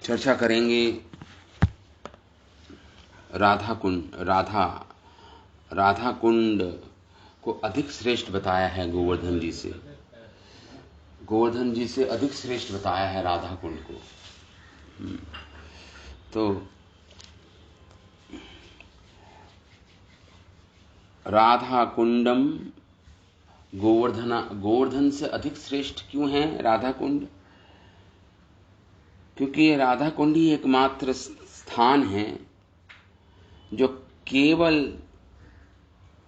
चर्चा करेंगे राधा कुंड को अधिक श्रेष्ठ बताया है गोवर्धन जी से अधिक श्रेष्ठ बताया है राधा कुंड को। तो राधा कुंडम गोवर्धन से अधिक श्रेष्ठ क्यों है राधा कुंड? क्योंकि ये राधा कुंड ही एकमात्र स्थान है जो केवल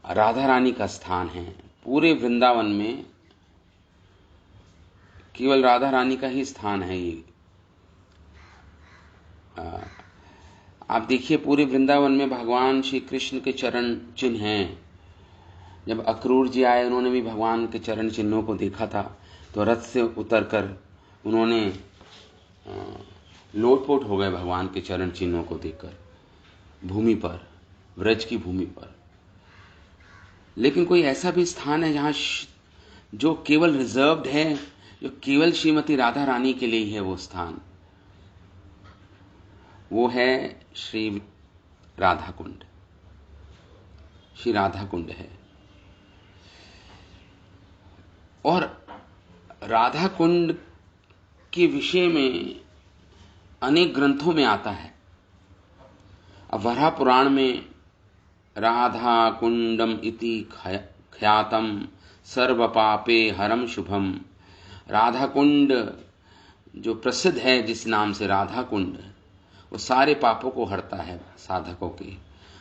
राधा रानी का स्थान है। पूरे वृंदावन में केवल राधा रानी का ही स्थान है ये। आप देखिए पूरे वृंदावन में भगवान श्री कृष्ण के चरण चिन्ह हैं। जब अक्रूर जी आए उन्होंने भी भगवान के चरण चिन्हों को देखा था, तो रथ से उतरकर उन्होंने लोटपोट हो गए भगवान के चरण चिन्हों को देखकर भूमि पर, व्रज की भूमि पर। लेकिन कोई ऐसा भी स्थान है जहां जो केवल रिजर्व्ड है, जो केवल श्रीमती राधा रानी के लिए ही है, वो स्थान वो है श्री राधा कुंड। श्री राधा कुंड है। और राधा कुंड के विषय में अनेक ग्रंथों में आता है। अब वराह पुराण में राधा कुंडम इति ख्यातम सर्व पापे हरम शुभम, राधा कुंड जो प्रसिद्ध है जिस नाम से राधा कुंड, वो सारे पापों को हरता है साधकों के।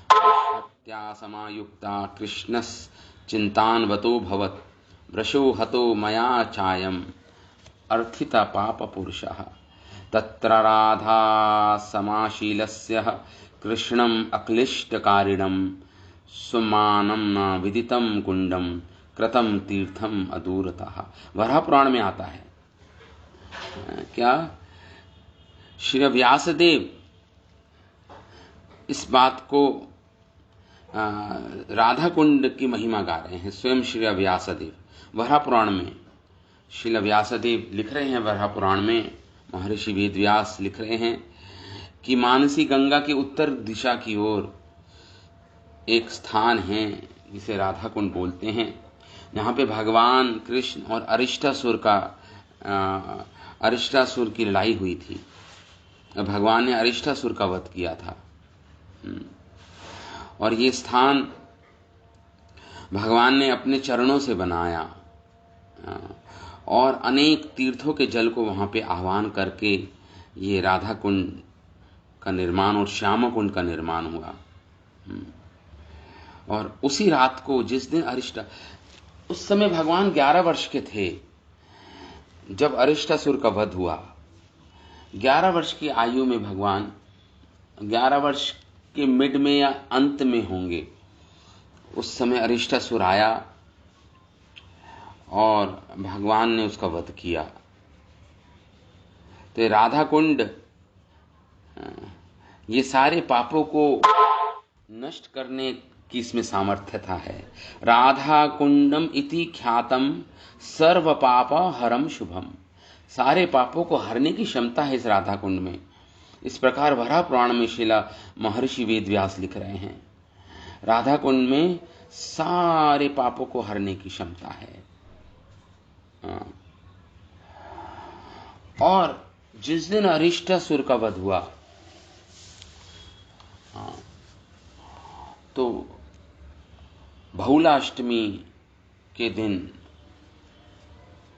भक्त्या समायुक्ता कृष्णस चिंतानवतो भवत, वृषो हतो मया चायम अर्थिता पाप पुरुषः, तत्र राधा समाशीलस्य कृष्णम अक्लिष्टकारिणम सुमानम न विदितम कुंडम कृतम तीर्थम अदूरतः। वराह पुराण में आता है। क्या श्री व्यासदेव इस बात को राधा कुंड की महिमा गा रहे हैं। स्वयं श्री व्यासदेव वराह पुराण में, श्री व्यासदेव लिख रहे हैं वराह पुराण में, महर्षि वेदव्यास लिख रहे हैं कि मानसी गंगा की उत्तर दिशा की ओर एक स्थान है जिसे राधा कुंड बोलते हैं, जहाँ पे भगवान कृष्ण और अरिष्टासुर की लड़ाई हुई थी। भगवान ने अरिष्टासुर का वध किया था। और ये स्थान भगवान ने अपने चरणों से बनाया और अनेक तीर्थों के जल को वहां पे आह्वान करके ये राधा कुंड का निर्माण और श्याम कुंड का निर्माण हुआ। और उसी रात को जिस दिन उस समय भगवान 11 वर्ष के थे जब अरिष्टासुर का वध हुआ। 11 वर्ष की आयु में भगवान 11 वर्ष के मिड में या अंत में होंगे, उस समय अरिष्टासुर आया और भगवान ने उसका वध किया। तो राधा कुंड ये सारे पापों को नष्ट करने की इसमें सामर्थ्यता है। राधा कुंडम इति ख्यातम सर्व पाप हरम शुभम, सारे पापों को हरने की क्षमता है इस राधा कुंड में। इस प्रकार वराह पुराण में शिला महर्षि वेदव्यास लिख रहे हैं, राधा कुंड में सारे पापों को हरने की क्षमता है। और जिस दिन अरिष्टासुर का वध हुआ, तो बहुलाष्टमी के दिन,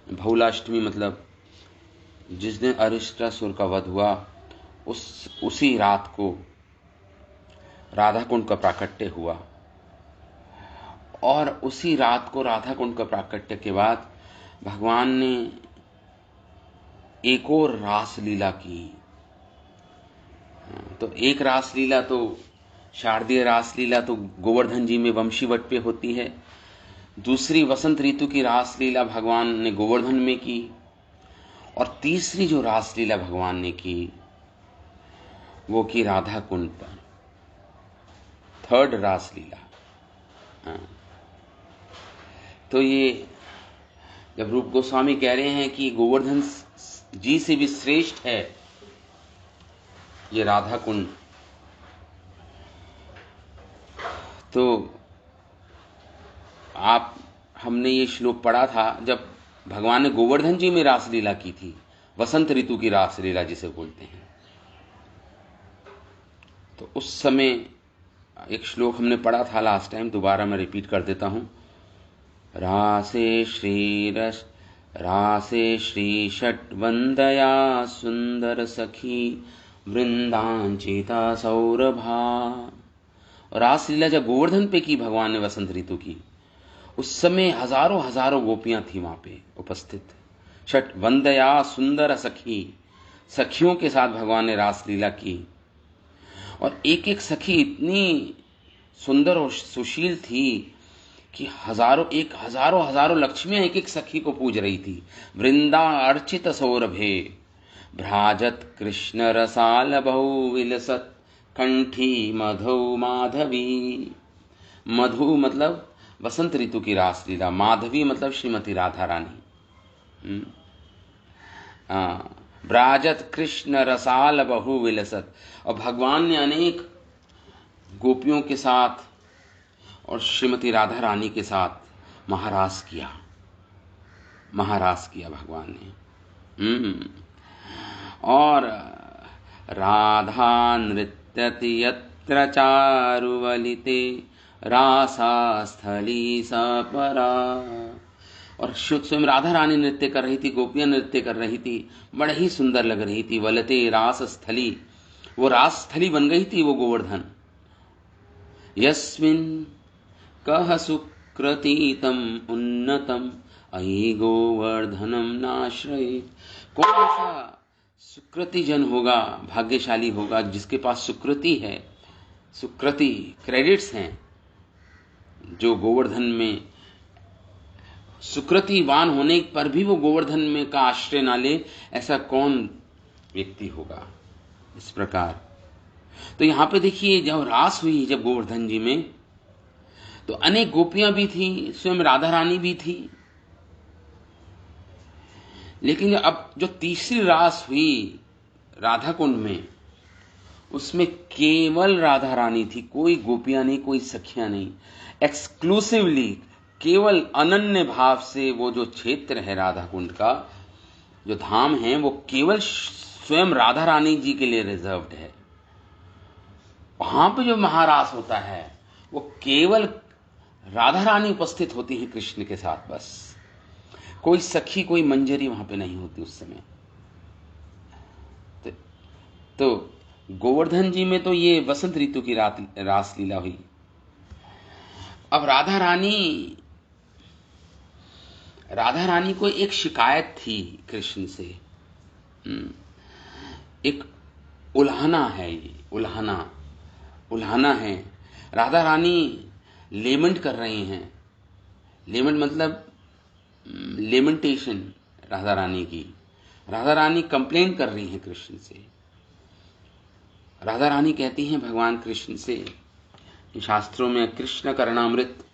बहुलाष्टमी मतलब जिस दिन अरिष्टासुर का वध हुआ, उसी रात को राधा कुंड का प्राकट्य हुआ। और उसी रात को राधा कुंड का प्राकट्य के बाद भगवान ने एक और रासलीला की। तो एक रासलीला तो शारदीय रासलीला तो गोवर्धन जी में वंशीवट पे होती है। दूसरी वसंत ऋतु की रासलीला भगवान ने गोवर्धन में की। और तीसरी जो रासलीला भगवान ने की वो की राधा कुंड पर, थर्ड रासलीला। तो ये जब रूप गोस्वामी कह रहे हैं कि गोवर्धन जी से भी श्रेष्ठ है ये राधा कुंड। तो आप हमने ये श्लोक पढ़ा था जब भगवान ने गोवर्धन जी में रासलीला की थी, वसंत ऋतु की रासलीला जिसे बोलते हैं। तो उस समय एक श्लोक हमने पढ़ा था लास्ट टाइम, दोबारा मैं रिपीट कर देता हूं। रासे श्री षट वंदया सुंदर सखी वृंदांचिता सौरभा। रासलीला जब गोवर्धन पे की भगवान ने वसंत ऋतु की, उस समय हजारों हजारों गोपियां थी वहां पे उपस्थित। षट वंदया सुंदर सखी, सखियों के साथ भगवान ने रासलीला की। और एक एक सखी इतनी सुंदर और सुशील थी कि हजारों लक्ष्मियां एक एक सखी को पूज रही थी। वृंदा अर्चित सौरभे भ्राजत कृष्ण रसाल बहु विलसत कंठी मधु माधवी। मधु मतलब वसंत ऋतु की रासलीला, माधवी मतलब श्रीमती राधा रानी। ब्राजत कृष्ण रसाल बहु विलसत। और भगवान ने अनेक गोपियों के साथ और श्रीमती राधा रानी के साथ महारास किया भगवान ने। और राधा नृत्यति यत्र चारुवलिते रासास्थली सपरा। और स्वयं राधा रानी नृत्य कर रही थी, गोपियां नृत्य कर रही थी, बड़े ही सुंदर लग रही थी। वलते रासस्थली, वो रासस्थली बन गई थी वो गोवर्धन। यस्मिन् कह सुकृतीतम उन्नतम अयि गोवर्धनम नाश्रये। कौन सा सुकृति जन होगा, भाग्यशाली होगा जिसके पास सुकृति है। सुकृति क्रेडिट्स हैं, जो गोवर्धन में सुकृतिवान होने पर भी वो गोवर्धन में का आश्रय ना ले, ऐसा कौन व्यक्ति होगा। इस प्रकार तो यहां पे देखिए, जब रास हुई जब गोवर्धन जी में, तो अनेक गोपियां भी थी, स्वयं राधा रानी भी थी। लेकिन अब जो तीसरी रास हुई राधा कुंड में, उसमें केवल राधा रानी थी, कोई गोपियां नहीं, कोई सखियां नहीं। एक्सक्लूसिवली, केवल अनन्य भाव से वो जो क्षेत्र है राधा कुंड का, जो धाम है, वो केवल स्वयं राधा रानी जी के लिए रिजर्व्ड है। वहां पे जो महारास होता है वो केवल राधा रानी उपस्थित होती है कृष्ण के साथ, बस। कोई सखी, कोई मंजरी वहां पे नहीं होती उस समय। तो गोवर्धन जी में तो ये वसंत ऋतु की रासलीला हुई। अब राधा रानी को एक शिकायत थी कृष्ण से। एक उल्हाना है, ये उल्हाना है। राधा रानी लेमेंट कर रही हैं। लेमेंट मतलब लेमेंटेशन राधा रानी की। राधा रानी कंप्लेन कर रही हैं कृष्ण से। राधा रानी कहती हैं भगवान कृष्ण से, शास्त्रों में कृष्ण करणामृत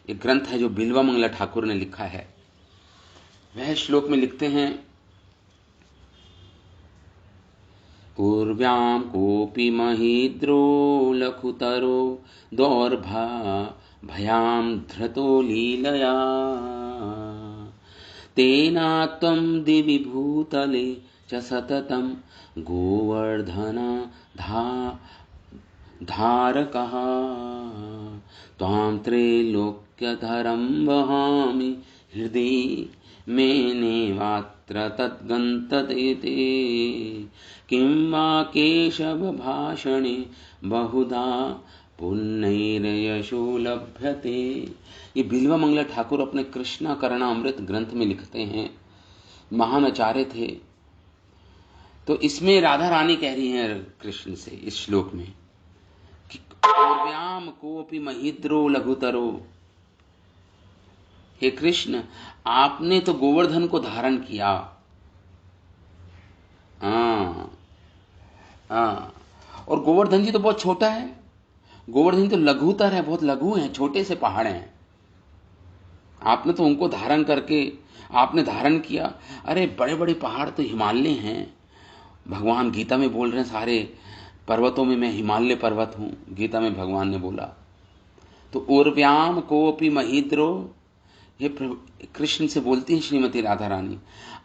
एक ग्रंथ है जो बिल्वा मंगला ठाकुर ने लिखा है, वह श्लोक में लिखते हैं, पूर्व्यां कोपि महीद्रो लघुतरो दौर्भा भयां धृतो लीलया तेना त्वं दिवि भूतले च सततं गोवर्धना धारकः त्वां त्रैलोक्यधरं वहामि हृदि मेनेवात्र तद्गन्तते किं वा केशव भाषणे बहुधा पुण्यैर्यशो लभ्यते। ये बिल्वा मंगला ठाकुर अपने कृष्णा करणामृत ग्रंथ में लिखते हैं, महान आचार्य थे। तो इसमें राधा रानी कह रही हैं कृष्ण से इस श्लोक में कि पूर्व्याम कोपि महीद्रो लघुतरो, हे कृष्ण, आपने तो गोवर्धन को धारण किया। और गोवर्धन जी तो बहुत छोटा है, गोवर्धन तो लघुतर है, बहुत लघु है, छोटे से पहाड़ हैं। आपने तो उनको धारण करके आपने धारण किया। अरे बड़े बड़े पहाड़ तो हिमालय हैं, भगवान गीता में बोल रहे हैं, सारे पर्वतों में मैं हिमालय पर्वत हूं, गीता में भगवान ने बोला। तो उर्व्याम कोपि महिद्रो, ये कृष्ण से बोलती है श्रीमती राधा रानी,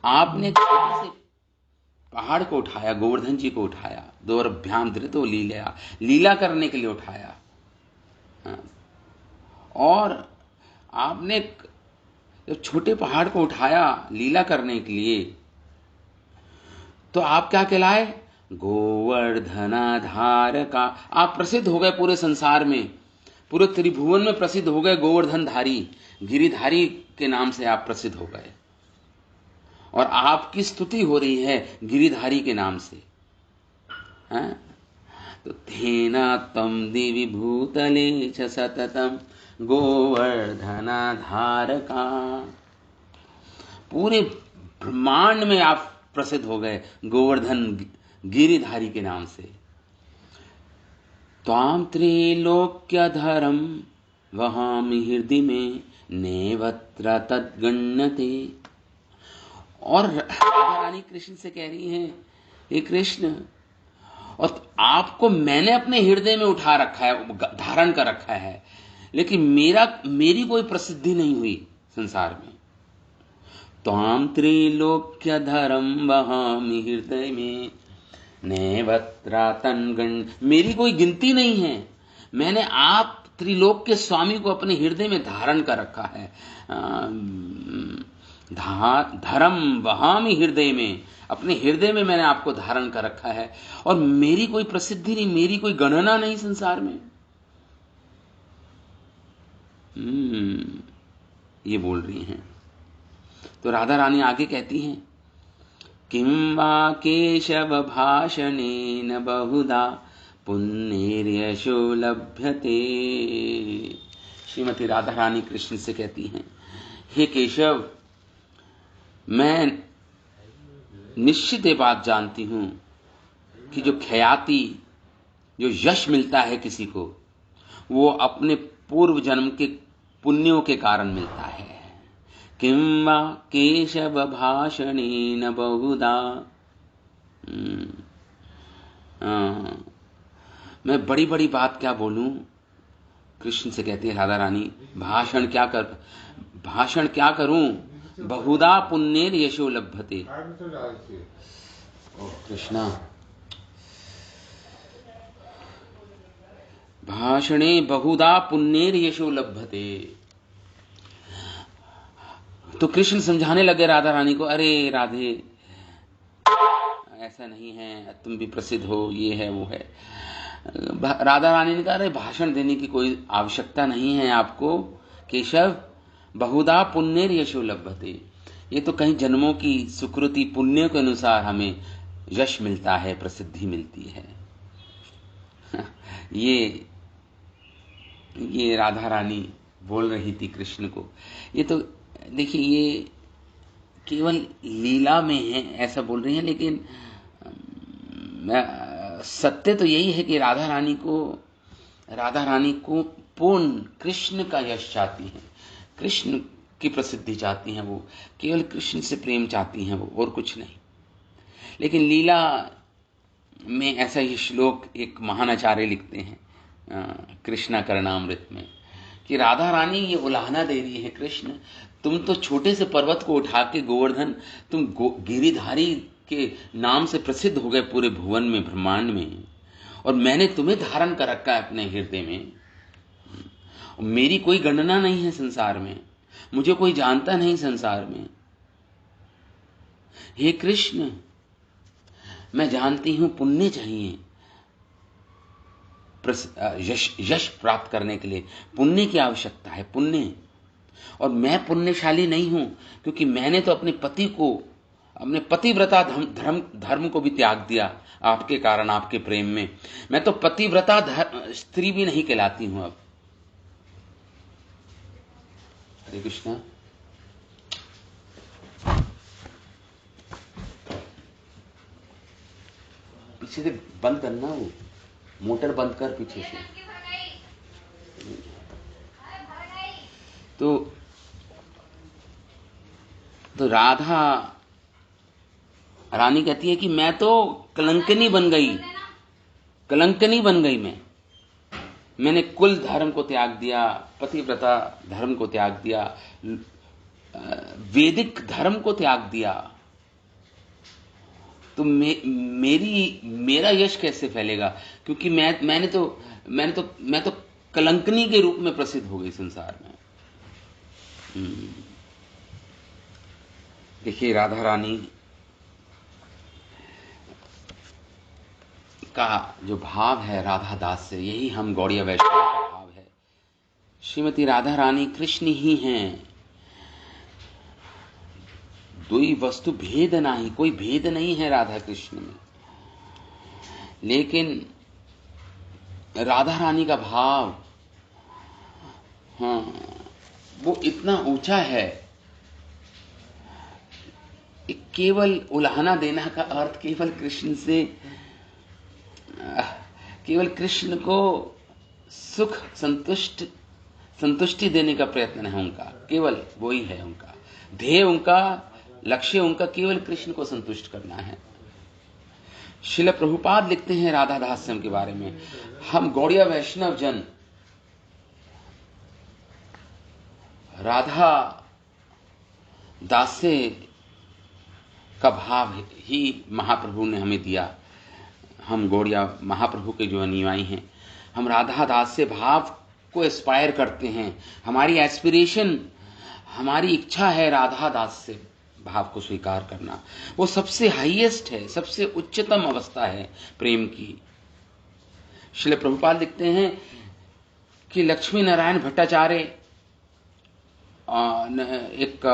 आपने छोटे से पहाड़ को उठाया, गोवर्धन जी को उठाया, दोर्भ्याम धृतो लीला, लीला करने के लिए उठाया। हाँ। और आपने जब छोटे पहाड़ को उठाया लीला करने के लिए, तो आप क्या कहलाए? गोवर्धनाधार का। आप प्रसिद्ध हो गए पूरे संसार में, पूरे त्रिभुवन में प्रसिद्ध हो गए। गोवर्धनधारी, गिरिधारी के नाम से आप प्रसिद्ध हो गए, और आपकी स्तुति हो रही है गिरिधारी के नाम से। हैं? तो थेना तम दिवि भूतले च सततम गोवर्धनाधार का। पूरे ब्रह्मांड में आप प्रसिद्ध हो गए गोवर्धन गिरिधारी के नाम से। त्वाम त्रैलोक्यधरम वहामि हृदय में नेवत्र तद्गण्यते। और राधा रानी कृष्ण से कह रही हैं, हे कृष्ण, और आपको मैंने अपने हृदय में उठा रखा है, धारण कर रखा है, लेकिन मेरी कोई प्रसिद्धि नहीं हुई संसार में। त्वाम त्रिलोक्यधरम वहामि हृदय में नैवत्रा तन्गण, मेरी कोई गिनती नहीं है। मैंने आप त्रिलोक के स्वामी को अपने हृदय में धारण कर रखा है। धरम वहामि हृदय में, अपने हृदय में मैंने आपको धारण कर रखा है, और मेरी कोई प्रसिद्धि नहीं, मेरी कोई गणना नहीं संसार में। ये बोल रही हैं। तो राधा रानी आगे कहती हैं, किं वा केशव भाषणेन बहुधा पुण्यैर्यशो लभ्यते। श्रीमती राधा रानी कृष्ण से कहती हैं, हे केशव, मैं निश्चित ये बात जानती हूं कि जो ख्याति, जो यश मिलता है किसी को, वो अपने पूर्व जन्म के पुण्यों के कारण मिलता है। किं वा केशव भाषणेन बहुधा। मैं बड़ी बड़ी बात क्या बोलूं, कृष्ण से कहती है राधा रानी, भाषण क्या करूं, बहुधा पुण्येर यशो लभ्यते। कृष्णा, भाषणे बहुधा पुण्येर यशो लभ्यते। तो कृष्ण समझाने लगे राधा रानी को, अरे राधे, ऐसा नहीं है, तुम भी प्रसिद्ध हो, ये है वो है। राधा रानी ने कहा, अरे भाषण देने की कोई आवश्यकता नहीं है आपको केशव, बहुधा पुण्येर यशो लभ्यते। ये तो कई जन्मों की सुकृति पुण्य के अनुसार हमें यश मिलता है, प्रसिद्धि मिलती है। ये राधा रानी बोल रही थी कृष्ण को। ये तो देखिए, ये केवल लीला में है ऐसा बोल रही हैं, लेकिन सत्य तो यही है कि राधा रानी को पूर्ण कृष्ण का यश चाहती हैं, कृष्ण की प्रसिद्धि चाहती हैं, वो केवल कृष्ण से प्रेम चाहती हैं, वो और कुछ नहीं। लेकिन लीला में ऐसा ही श्लोक एक महानाचार्य लिखते हैं कृष्णा करणामृत में, कि राधा रानी ये उलाहना दे रही है, कृष्ण तुम तो छोटे से पर्वत को उठा के गोवर्धन, तुम गिरिधारी के नाम से प्रसिद्ध हो गए पूरे भुवन में, ब्रह्मांड में, और मैंने तुम्हें धारण कर रखा है अपने हृदय में। मेरी कोई गणना नहीं है संसार में, मुझे कोई जानता नहीं संसार में। हे कृष्ण, मैं जानती हूं पुण्य चाहिए, यश प्राप्त करने के लिए पुण्य की आवश्यकता है, पुण्य। और मैं पुण्यशाली नहीं हूं, क्योंकि मैंने तो अपने पति को, अपने पतिव्रता धर्म को भी त्याग दिया आपके कारण, आपके प्रेम में। मैं तो पतिव्रता स्त्री भी नहीं कहलाती हूं अब। हरे कृष्णा। पीछे से बंद करना, वो मोटर बंद कर पीछे से। तो राधा रानी कहती है कि मैं तो कलंकिनी बन गई, कलंकनी बन गई मैंने कुल धर्म को त्याग दिया, पतिव्रता धर्म को त्याग दिया, वैदिक धर्म को त्याग दिया, तो मेरा यश कैसे फैलेगा? क्योंकि मैं तो कलंकनी के रूप में प्रसिद्ध हो गई संसार में। देखिए, राधा रानी का जो भाव है राधा दास से, यही हम गौड़िया वैष्णव का भाव है। श्रीमती राधा रानी कृष्ण ही हैं, दुई वस्तु भेद नहीं, कोई भेद नहीं है राधा कृष्ण में। लेकिन राधा रानी का भाव, हाँ, वो इतना ऊंचा है, केवल उल्हाना देना का अर्थ केवल कृष्ण को सुख संतुष्टि देने का प्रयत्न है उनका, केवल वही है उनका ध्येय, उनका लक्ष्य, उनका केवल कृष्ण को संतुष्ट करना है। श्रील प्रभुपाद लिखते हैं राधा दास्यम के बारे में, हम गौड़िया वैष्णव जन राधा दास्य का भाव ही महाप्रभु ने हमें दिया। हम गौड़िया महाप्रभु के जो अनुयायी हैं, हम राधा दास्य भाव को एस्पायर करते हैं। हमारी एस्पिरेशन, हमारी इच्छा है राधा दास्य भाव को स्वीकार करना। वो सबसे हाईएस्ट है, सबसे उच्चतम अवस्था है प्रेम की। श्रील प्रभुपाद लिखते हैं कि लक्ष्मी नारायण भट्टाचार्य एक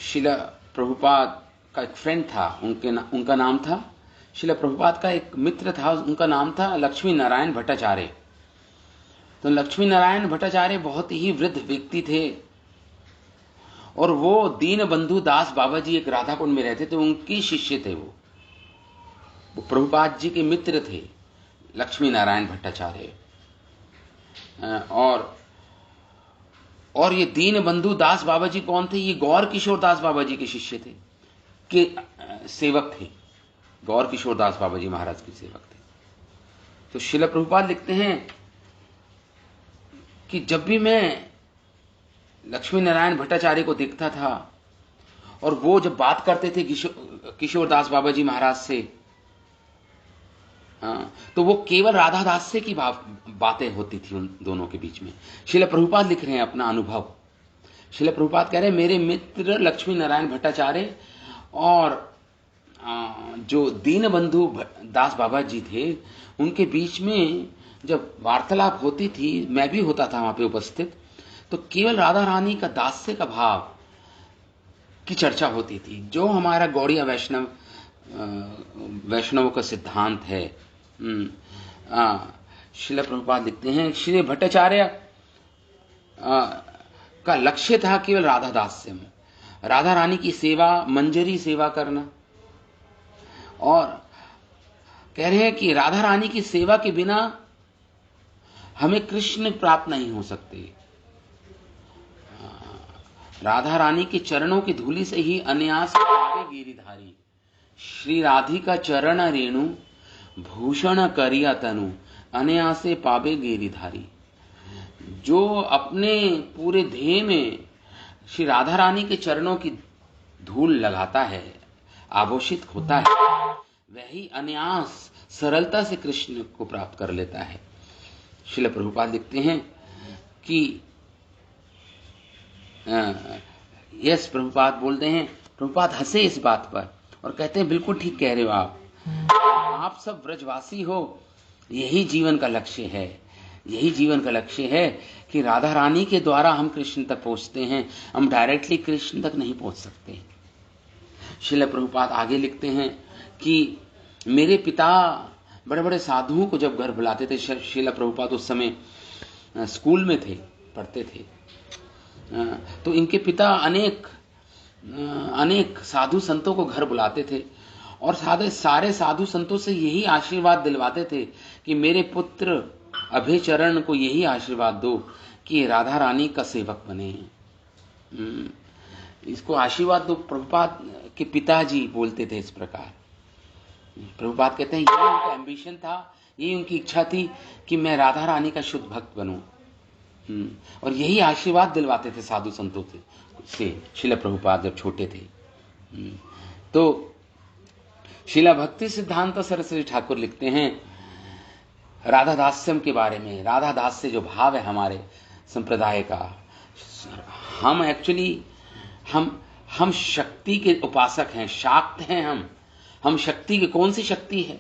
श्रील प्रभुपाद का एक फ्रेंड था, उनका नाम था, श्रील प्रभुपाद का एक मित्र था, उनका नाम था लक्ष्मी नारायण भट्टाचार्य। तो लक्ष्मी नारायण भट्टाचार्य बहुत ही वृद्ध व्यक्ति थे और वो दीन बंधु दास बाबा जी एक राधा कुंड में रहते थे, उनके शिष्य थे। वो प्रभुपाद जी के मित्र थे लक्ष्मी नारायण भट्टाचार्य। और ये दीन बंधु दास बाबा जी कौन थे? ये गौर किशोर दास बाबा जी के शिष्य थे, के सेवक थे, गौर किशोर दास बाबा जी महाराज के सेवक थे। तो श्रील प्रभुपाद लिखते हैं कि जब भी मैं लक्ष्मी नारायण भट्टाचार्य को देखता था और वो जब बात करते थे किशोर दास बाबा जी महाराज से, तो वो केवल राधा दास से की बातें होती थी उन दोनों के बीच में। श्रील प्रभुपाद लिख रहे हैं अपना अनुभव। श्रील प्रभुपाद कह रहे हैं, मेरे मित्र लक्ष्मी नारायण भट्टाचार्य और जो दीन बंधु दास बाबा जी थे, उनके बीच में जब वार्तालाप होती थी, मैं भी होता था वहां पे उपस्थित, तो केवल राधा रानी का दास्य का भाव की चर्चा होती थी, जो हमारा गौड़िया वैष्णवों का सिद्धांत है। श्रील प्रभुपाद लिखते हैं, श्री भट्टाचार्य का लक्ष्य था केवल राधा दास्य में, राधा रानी की सेवा, मंजरी सेवा करना। और कह रहे हैं कि राधा रानी की सेवा के बिना हमें कृष्ण प्राप्त नहीं हो सकते। राधा रानी के चरणों की धूलि से ही अनायास पावे गिरिधारी, श्री राधिका चरण रेणु भूषण करिया तनु, अनायासे पावे गिरिधारी। जो अपने पूरे देह में श्री राधा रानी के चरणों की धूल लगाता है, आभूषित होता है, वही अनायास सरलता से कृष्ण को प्राप्त कर लेता है। श्रील प्रभुपाद लिखते हैं कि यस, प्रभुपाद बोलते हैं, प्रभुपाद हंसे इस बात पर और कहते हैं, बिल्कुल ठीक कह रहे हो आप सब ब्रजवासी हो, यही जीवन का लक्ष्य है, यही जीवन का लक्ष्य है कि राधा रानी के द्वारा हम कृष्ण तक पहुंचते हैं, हम डायरेक्टली कृष्ण तक नहीं पहुंच सकते। श्रील प्रभुपाद आगे लिखते हैं कि मेरे पिता बड़े बड़े साधुओं को जब घर बुलाते थे, श्रील प्रभुपाद उस समय स्कूल में थे, पढ़ते थे, तो इनके पिता अनेक साधु संतों को घर बुलाते थे और सारे साधु संतों से यही आशीर्वाद दिलवाते थे कि मेरे पुत्र अभय चरण को यही आशीर्वाद दो कि राधा रानी का सेवक बने। इसको आशीर्वाद दो। प्रभुपाद के पिताजी बोलते थे इस प्रकार। प्रभुपाद कहते हैं यही उनका एम्बिशन था, यही उनकी इच्छा थी कि मैं राधा रानी का शुद्ध भक्त बनूं। और यही आशीर्वाद दिलवाते थे साधु संतों से शिला प्रभुपाद जब छोटे थे। तो शिला भक्ति सिद्धांत सरस्वती ठाकुर लिखते हैं राधा दास्यम के बारे में। राधा दास्य जो भाव है हमारे संप्रदाय का, हम एक्चुअली हम शक्ति के उपासक हैं, शाक्त हैं हम शक्ति के, कौन सी शक्ति है,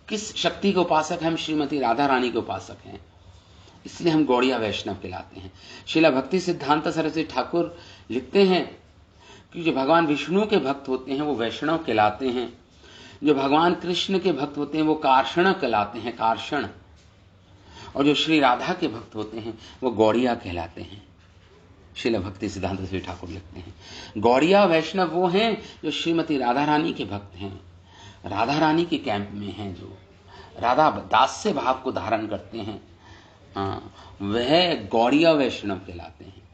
किस शक्ति के उपासक हैं? हम श्रीमती राधा रानी के उपासक हैं, इसलिए हम गौड़िया वैष्णव कहलाते हैं। शिला भक्ति सिद्धांत सरस्वती ठाकुर लिखते हैं कि जो भगवान विष्णु के भक्त होते हैं वो वैष्णव कहलाते हैं, जो भगवान कृष्ण के भक्त होते हैं वो कार्षण कहलाते हैं, कार्षण, और जो श्री राधा के भक्त होते हैं वो गौड़िया कहलाते हैं। शिला भक्ति सिद्धांत सरस्वती ठाकुर लिखते हैं गौड़िया वैष्णव वो हैं जो श्रीमती राधा रानी के भक्त हैं, राधा रानी के कैंप में हैं, जो राधा दास्य भाव को धारण करते हैं, वह गौड़िया वैष्णव कहलाते हैं।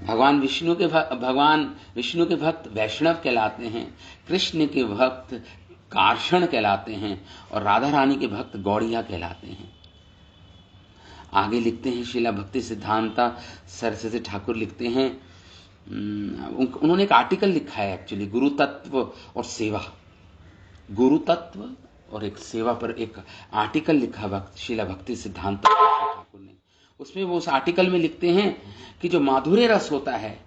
भगवान विष्णु के भक्त वैष्णव कहलाते हैं, कृष्ण के भक्त कार्षण कहलाते हैं, और राधा रानी के भक्त गौड़िया कहलाते हैं। आगे लिखते हैं शिला भक्ति सिद्धांता सरस्वती ठाकुर लिखते हैं, उन्होंने एक आर्टिकल लिखा है एक्चुअली, गुरु तत्व और सेवा, गुरु तत्व और एक सेवा पर एक आर्टिकल लिखा भक्त शिला भक्ति सिद्धांत ठाकुर ने। उसमें वो उस आर्टिकल में लिखते हैं कि जो माधुर्य रस होता है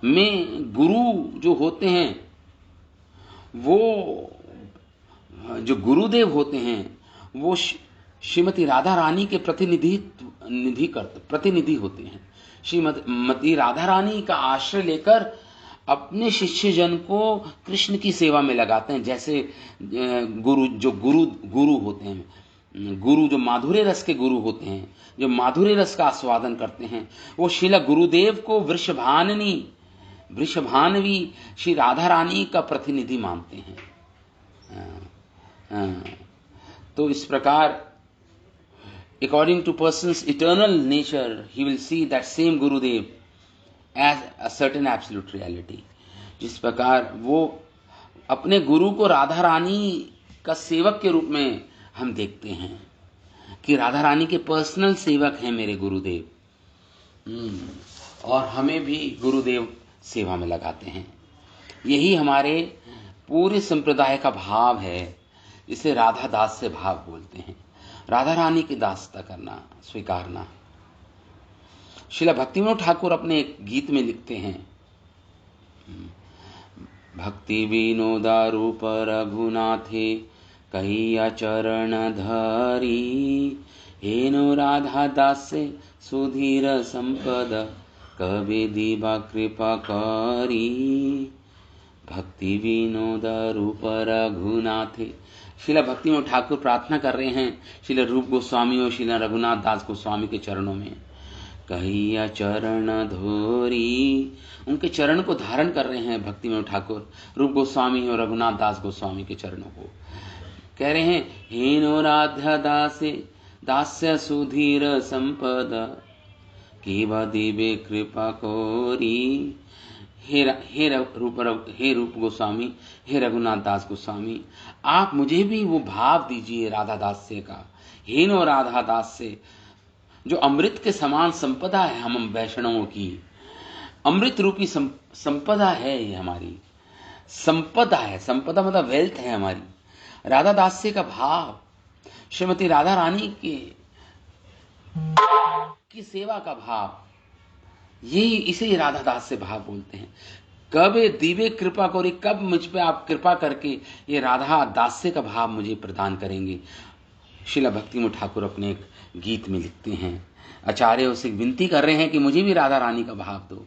में गुरु जो होते हैं, वो जो गुरुदेव होते हैं वो श्रीमती राधा रानी के प्रतिनिधि होते हैं। श्रीमती राधा रानी का आश्रय लेकर अपने शिष्य जन को कृष्ण की सेवा में लगाते हैं। जैसे गुरु होते हैं, गुरु जो माधुर्य रस के गुरु होते हैं, जो माधुर्य रस का आस्वादन करते हैं, वो शिला गुरुदेव को वृषभानवी श्री राधा रानी का प्रतिनिधि मानते हैं। तो इस प्रकार according to person's eternal nature, he will see that same Gurudev as a certain absolute reality. जिस प्रकार वो अपने गुरु को राधा रानी का सेवक के रूप में हम देखते हैं कि राधा रानी के पर्सनल सेवक हैं मेरे गुरुदेव, और हमें भी गुरुदेव सेवा में लगाते हैं। यही हमारे पूरे संप्रदाय का भाव है, इसे राधा दास से भाव बोलते हैं, राधा रानी की दासता करना, स्वीकारना। शिला भक्तिविनोद ठाकुर अपने एक गीत में लिखते हैं, भक्ति विनोदा रूप रघुनाथे कहिया चरण धरी, हेनो राधा दासे सुधीर संपद कबे दीवा कृपा करी। भक्ति विनोद रूप रघुनाथे, शिला भक्तिविनोद ठाकुर प्रार्थना कर रहे हैं शिला रूप गोस्वामी और शिला रघुनाथ दास गोस्वामी के चरणों में, कहिया चरण धोरी, उनके चरण को धारण कर रहे हैं भक्तिविनोद ठाकुर, रूप गोस्वामी और रघुनाथ दास गोस्वामी के चरणों को। कह रहे हैं हेनो राधा दासे दास्य सुधीर संपद केवा देवे कृपा कोरी। हे रूप गोस्वामी, हे रघुनाथ दास गोस्वामी, आप मुझे भी वो भाव दीजिए राधा दास्य का, हेनो राधा दास्य, जो अमृत के समान संपदा है हम वैष्णवों की, अमृत रूपी संपदा है, ये हमारी संपदा है। संपदा मतलब वेल्थ है हमारी। राधा दास्य का भाव, श्रीमती राधा रानी की सेवा का भाव, यही इसे राधा दास से भाव बोलते हैं। कब दीवे कृपा करी, कब मुझ पे आप कृपा करके ये राधा दास्य का भाव मुझे प्रदान करेंगे। शिला भक्तिविनोद ठाकुर अपने एक गीत में लिखते हैं, आचार्य उसे विनती कर रहे हैं कि मुझे भी राधा रानी का भाव दो।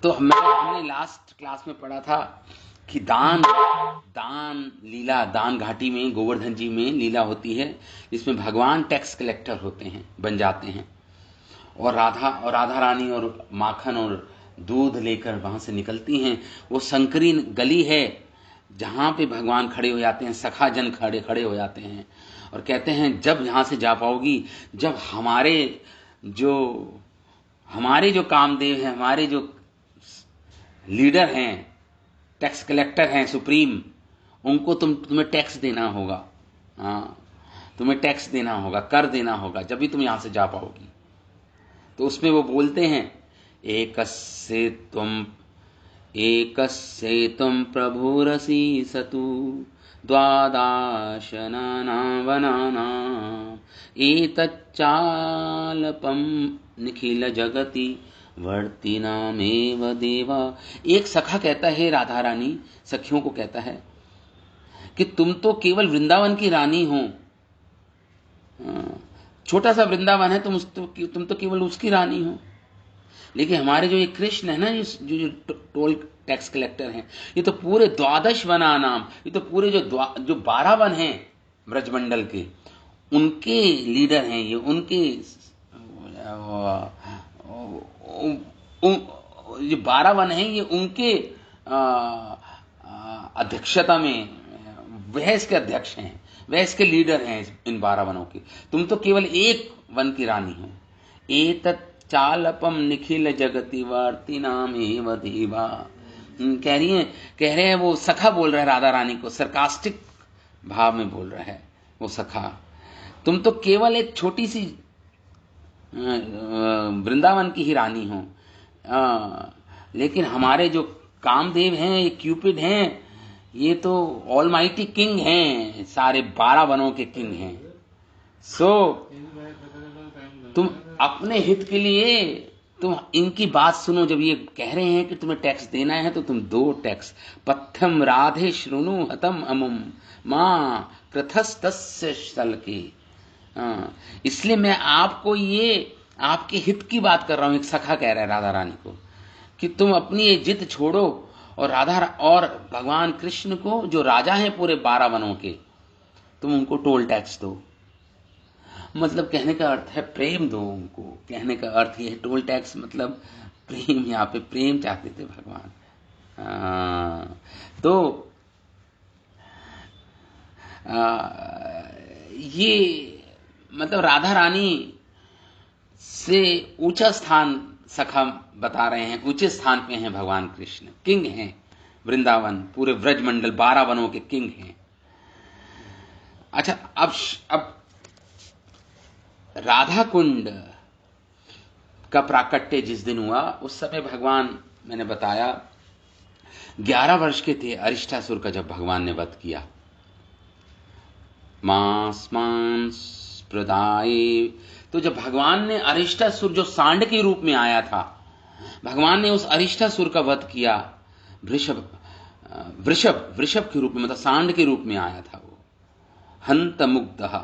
तो हमने लास्ट क्लास में पढ़ा था कि दान लीला, दान घाटी में गोवर्धन जी में लीला होती है जिसमें भगवान टैक्स कलेक्टर होते हैं, बन जाते हैं, और राधा रानी और माखन और दूध लेकर वहां से निकलती हैं। वो संकरी गली है जहां पे भगवान खड़े हो जाते हैं, सखा जन खड़े हो जाते हैं और कहते हैं जब यहां से जा पाओगी, जब हमारे जो हमारे जो कामदेव हैं, हमारे जो लीडर हैं, टैक्स कलेक्टर हैं सुप्रीम, उनको तुम्हें टैक्स देना होगा। हाँ, तुम्हें टैक्स देना होगा, कर देना होगा, जब भी तुम यहां से जा पाओगी। तो उसमें वो बोलते हैं, एकस्य त्वं प्रभुरसि सतु द्वादशनानां वनानां एतच्चालपं निखिल जगति वर्तिनामेव देवा। एक सखा कहता है, राधा रानी सखियों को कहता है कि तुम तो केवल वृंदावन की रानी हो। छोटा सा वृंदावन है, तुम तो केवल उसकी रानी हो। लेकिन हमारे जो ये कृष्ण है ना, जो टोल टैक्स कलेक्टर हैं, ये तो पूरे 12 वना नाम, ये तो पूरे जो 12 वन हैं ब्रजमंडल के, उनके लीडर हैं ये, उनके जो 12 वन हैं ये उनके अध्यक्षता में, वह इसके अध्यक्ष हैं, वह इसके लीडर हैं इन 12 वनों के। तुम तो केवल एक वन की रानी हो। एतत् चालपम निखिल जगति वर्तिनामेव देवा। कह रहे हैं वो सखा बोल रहा है राधा रानी को, सरकास्टिक भाव में बोल रहा है वो सखा, तुम तो केवल एक छोटी सी वृंदावन की ही रानी हो, लेकिन हमारे जो कामदेव हैं, ये क्यूपिड हैं, ये तो ऑलमाइटी किंग हैं, सारे 12 वनों के किंग हैं। सो तुम अपने हित के लिए तुम इनकी बात सुनो। जब ये कह रहे हैं कि तुम्हें टैक्स देना है, तो तुम दो टैक्स। पथ्यम राधे श्रुणु हतम अमुम मां कृथस्तस्य शल्के। इसलिए मैं आपको ये आपके हित की बात कर रहा हूं। एक सखा कह रहा है राधा रानी को कि तुम अपनी ये जिद छोड़ो और भगवान कृष्ण को, जो राजा हैं पूरे 12 वनों के, तुम उनको टोल टैक्स दो। मतलब कहने का अर्थ है प्रेम दो उनको। कहने का अर्थ ये है, टोल टैक्स मतलब प्रेम। यहाँ पे प्रेम चाहते थे भगवान। तो ये मतलब राधा रानी से ऊंचा स्थान सखा बता रहे हैं, ऊंचे स्थान पे हैं भगवान कृष्ण, किंग हैं वृंदावन, पूरे ब्रजमंडल 12 वनों के किंग हैं। अच्छा, अब राधा कुंड का प्राकट्य जिस दिन हुआ, उस समय भगवान, मैंने बताया 11 वर्ष के थे अरिष्टासुर का जब भगवान ने वध किया। मांस प्रदाये, तो जब भगवान ने अरिष्टासुर, जो सांड के रूप में आया था, भगवान ने उस अरिष्टासुर का वध किया। वृषभ के रूप में, मतलब सांड के रूप में आया था वो। हंत मुग्धः,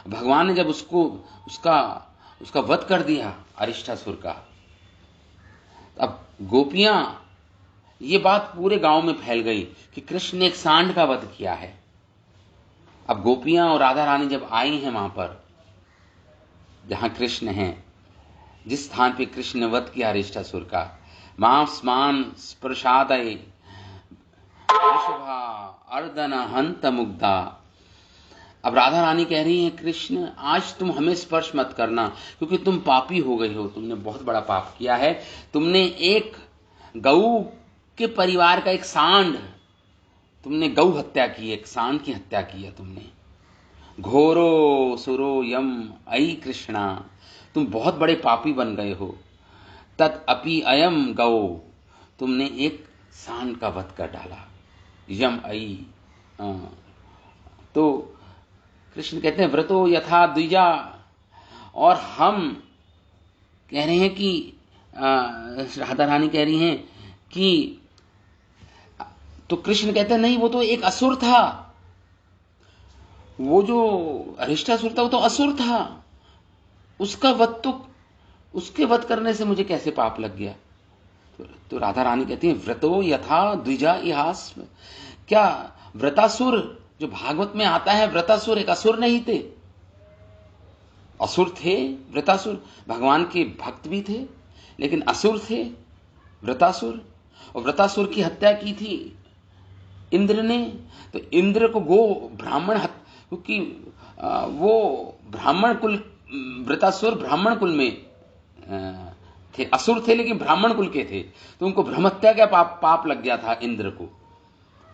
भगवान ने जब उसका वध कर दिया अरिष्टासुर का, अब गोपियां, ये बात पूरे गांव में फैल गई कि कृष्ण ने एक सांड का वध किया है। अब गोपियां और राधा रानी जब आई हैं वहां पर जहां कृष्ण हैं, जिस स्थान पे कृष्ण ने वध किया अरिष्टासुर का, मांसमान स्पर्शादय वृषभा अर्दन हंत मुग्धा। अब राधा रानी कह रही हैं, कृष्ण आज तुम हमें स्पर्श मत करना, क्योंकि तुम पापी हो गए हो, तुमने बहुत बड़ा पाप किया है। तुमने एक गऊ के परिवार का एक सांड, तुमने गौ हत्या की, एक सांड की हत्या की है तुमने। घोरो सुरो यम अयि कृष्णा, तुम बहुत बड़े पापी बन गए हो। तत् अपि अयम गौ, तुमने एक सांड का वध कर डाला। यम अयि, तो कृष्ण कहते हैं व्रतो यथा द्विजा, और हम कह रहे हैं कि राधा रानी कह रही हैं कि, तो कृष्ण कहते हैं नहीं, वो तो एक असुर था, वो जो अरिष्टासुर था वो तो असुर था, उसका वध तो, उसके वध करने से मुझे कैसे पाप लग गया। तो राधा रानी कहती है व्रतो यथा द्विजा इहास, क्या व्रतासुर जो भागवत में आता है, व्रतासुर एक असुर नहीं थे, असुर थे व्रतासुर, भगवान के भक्त भी थे, लेकिन असुर थे व्रतासुर। और व्रतासुर की हत्या की थी इंद्र ने। तो इंद्र को गो ब्राह्मण, क्योंकि वो ब्राह्मण कुल, व्रतासुर ब्राह्मण कुल में थे, असुर थे लेकिन ब्राह्मण कुल के थे, तो उनको ब्रह्महत्या का पाप लग गया था इंद्र को।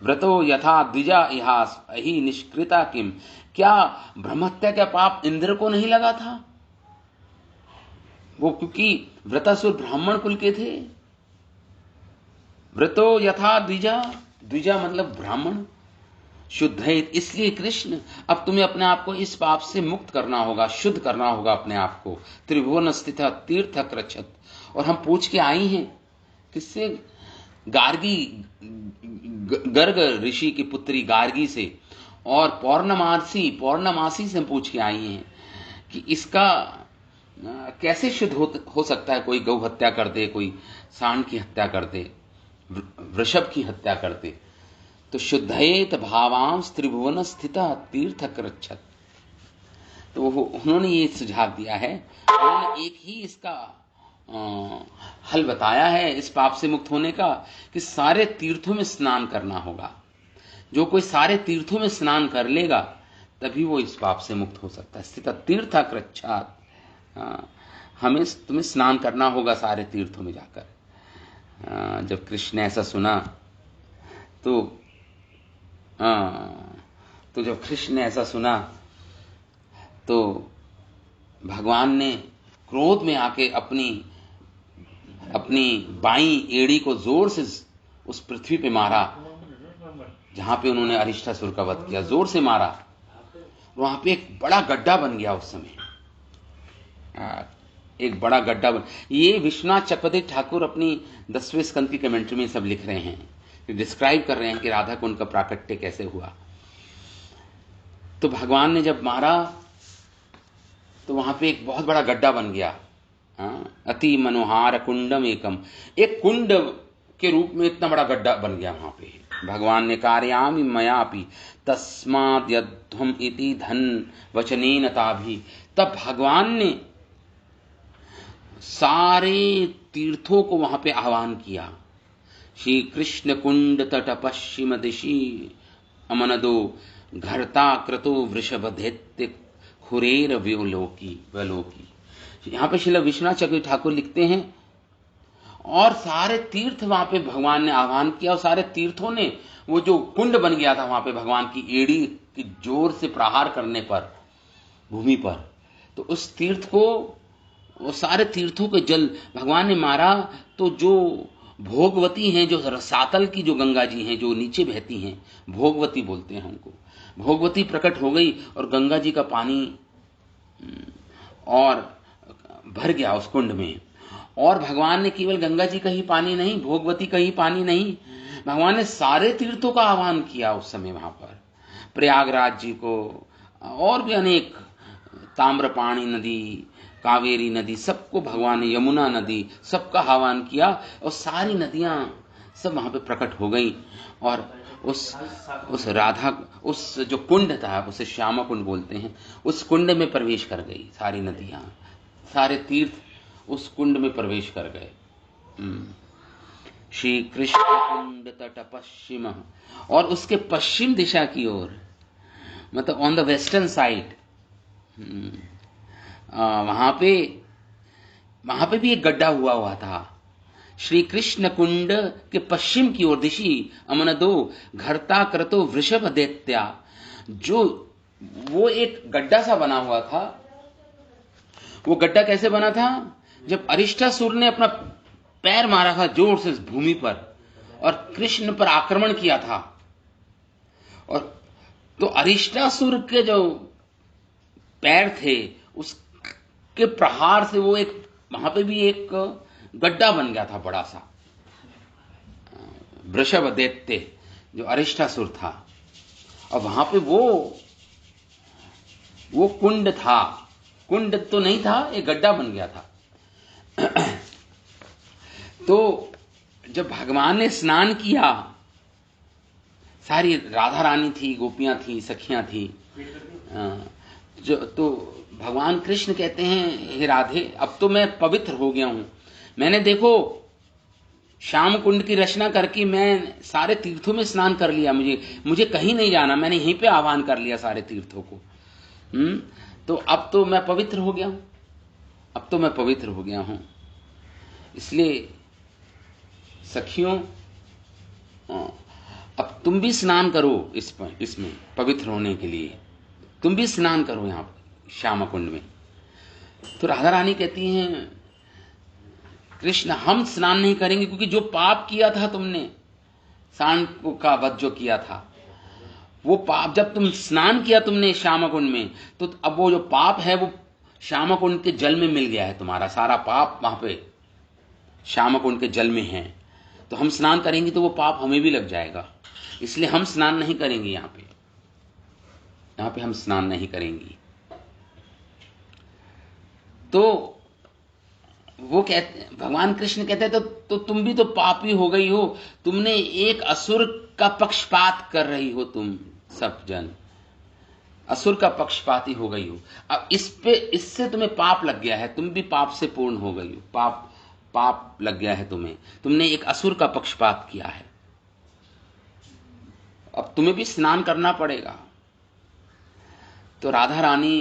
व्रतो यथा द्विजा इहास अहि निष्कृता किम, क्या ब्रह्महत्या का पाप इंद्र को नहीं लगा था? वो क्योंकि व्रतासुर ब्राह्मण कुल के थे। व्रतो यथा द्विजा, द्विजा मतलब ब्राह्मण, शुद्ध है, इसलिए कृष्ण अब तुम्हें अपने आप को इस पाप से मुक्त करना होगा, शुद्ध करना होगा अपने आप को। त्रिभुवन स्थित तीर्थ कृच्छत, और हम पूछ के आई हैं किससे? गार्गी, गर्ग ऋषि की पुत्री गार्गी से, और पौर्णमासी से हम पूछ के आई हैं कि इसका कैसे शुद्ध हो सकता है। कोई गौ हत्या कर दे, कोई सांड की हत्या कर दे, वृषभ की हत्या कर दे, तो शुद्धेत भावांश त्रिभुवन स्थित तीर्थ कृच्छत। तो उन्होंने ये सुझाव दिया है, उन्होंने एक ही इसका हल बताया है इस पाप से मुक्त होने का, कि सारे तीर्थों में स्नान करना होगा। जो कोई सारे तीर्थों में स्नान कर लेगा तभी वो इस पाप से मुक्त हो सकता है। स्थित तीर्थ कृच्छत, तुम्हें स्नान करना होगा सारे तीर्थों में जाकर। जब कृष्ण ने ऐसा सुना तो जब कृष्ण ने ऐसा सुना तो भगवान ने क्रोध में आके अपनी बाईं एड़ी को जोर से उस पृथ्वी पे मारा जहां पे उन्होंने अरिष्टासुर का वध किया। जोर से मारा, वहां पे एक बड़ा गड्ढा बन गया उस समय, एक बड़ा गड्ढा ये विश्वनाथ चक्रवर्ती ठाकुर अपनी 10वें स्कंद की कमेंट्री में सब लिख रहे हैं, डिस्क्राइब कर रहे हैं कि राधा कुंड का प्राकट्य कैसे हुआ। तो भगवान ने जब मारा तो वहां पे एक बहुत बड़ा गड्ढा बन गया। अति मनोहार कुंडम एकम, एक कुंड के रूप में इतना बड़ा गड्ढा बन गया वहां पे। भगवान ने कार्यामि मयापि तस्माद् यध्वम इति धन वचनेन ताभि, तब भगवान ने सारे तीर्थों को वहां पे आह्वान किया। श्री कृष्ण कुंड तट पश्चिम दिशि अमनदो घरता क्रतो वृषभ दैत्य खुरेर व्योलोकी। यहाँ पे श्रील विश्वनाथ चक्रवर्ती ठाकुर लिखते हैं, और सारे तीर्थ वहां पे भगवान ने आह्वान किया, और सारे तीर्थों ने वो जो कुंड बन गया था वहां पे भगवान की एड़ी की जोर से प्रहार करने पर भूमि पर, तो उस तीर्थ को, वो सारे तीर्थों के जल भगवान ने मारा। तो जो भोगवती हैं, जो रसातल की जो गंगा जी हैं जो नीचे बहती हैं, भोगवती बोलते हैं उनको, भोगवती प्रकट हो गई और गंगा जी का पानी और भर गया उस कुंड में। और भगवान ने केवल गंगा जी का ही पानी नहीं, भोगवती का ही पानी नहीं, भगवान ने सारे तीर्थों का आह्वान किया उस समय वहां पर। प्रयागराज जी को, और भी अनेक, ताम्रपाणी नदी, कावेरी नदी, सबको भगवान ने, यमुना नदी, सबका आह्वान किया, और सारी नदियां सब वहां पे प्रकट हो गई। और उस राधा, उस जो कुंड था उसे श्यामा कुंड बोलते हैं, उस कुंड में प्रवेश कर गई सारी नदियां, सारे तीर्थ उस कुंड में प्रवेश कर गए। श्री कृष्ण कुंड तट पश्चिम, और उसके पश्चिम दिशा की ओर, मतलब ऑन द वेस्टर्न साइड, वहां पे भी एक गड्ढा हुआ था। श्री कृष्ण कुंड के पश्चिम की ओर दिशि अमनदो घरता क्रतो वृषभ दैत्या, जो वो एक गड्ढा सा बना हुआ था। वो गड्ढा कैसे बना था? जब अरिष्टासुर ने अपना पैर मारा था जोर से भूमि पर और कृष्ण पर आक्रमण किया था, और तो अरिष्टासुर के जो पैर थे उसके प्रहार से वो एक, वहां पे भी एक गड्ढा बन गया था बड़ा सा। वृषभ दैत्य जो अरिष्टासुर था, और वहां पे वो कुंड था, कुंड तो नहीं था, एक गड्ढा बन गया था। तो जब भगवान ने स्नान किया, सारी राधा रानी थी, गोपियां थी, सखियां थी, तो भगवान कृष्ण कहते हैं, हे राधे, अब तो मैं पवित्र हो गया हूं, मैंने देखो श्याम कुंड की रचना करके मैं सारे तीर्थों में स्नान कर लिया, मुझे कहीं नहीं जाना, मैंने यहीं पे आह्वान कर लिया सारे तीर्थों को। तो अब तो मैं पवित्र हो गया हूं। अब तो मैं पवित्र हो गया हूं। इसलिए सखियों, अब तुम भी स्नान करो इसमें पवित्र होने के लिए, तुम भी स्नान करो यहां श्यामा कुंड में। तो राधा रानी कहती हैं, कृष्ण हम स्नान नहीं करेंगे, क्योंकि जो पाप किया था तुमने, सांड का वध जो किया था, वो पाप जब तुम स्नान किया तुमने श्यामा कुंड में, तो अब वो जो पाप है वो श्यामा कुंड के जल में मिल गया है। तुम्हारा सारा पाप वहां पे श्यामा कुंड के जल में है। तो हम स्नान करेंगे तो वो पाप हमें भी लग जाएगा, इसलिए हम स्नान नहीं करेंगे। यहां पे हम स्नान नहीं करेंगे। तो वो कहते, भगवान कृष्ण कहते हैं, तो तुम भी तो पापी हो गई हो, तुमने एक असुर का पक्षपात कर रही हो, तुम सब जन असुर का पक्षपाती हो गई हो। अब इससे तुम्हें पाप लग गया है, तुम भी पाप से पूर्ण हो गई हो, पाप लग गया है तुम्हें, तुमने एक असुर का पक्षपात किया है। अब तुम्हें भी स्नान करना पड़ेगा। तो राधा रानी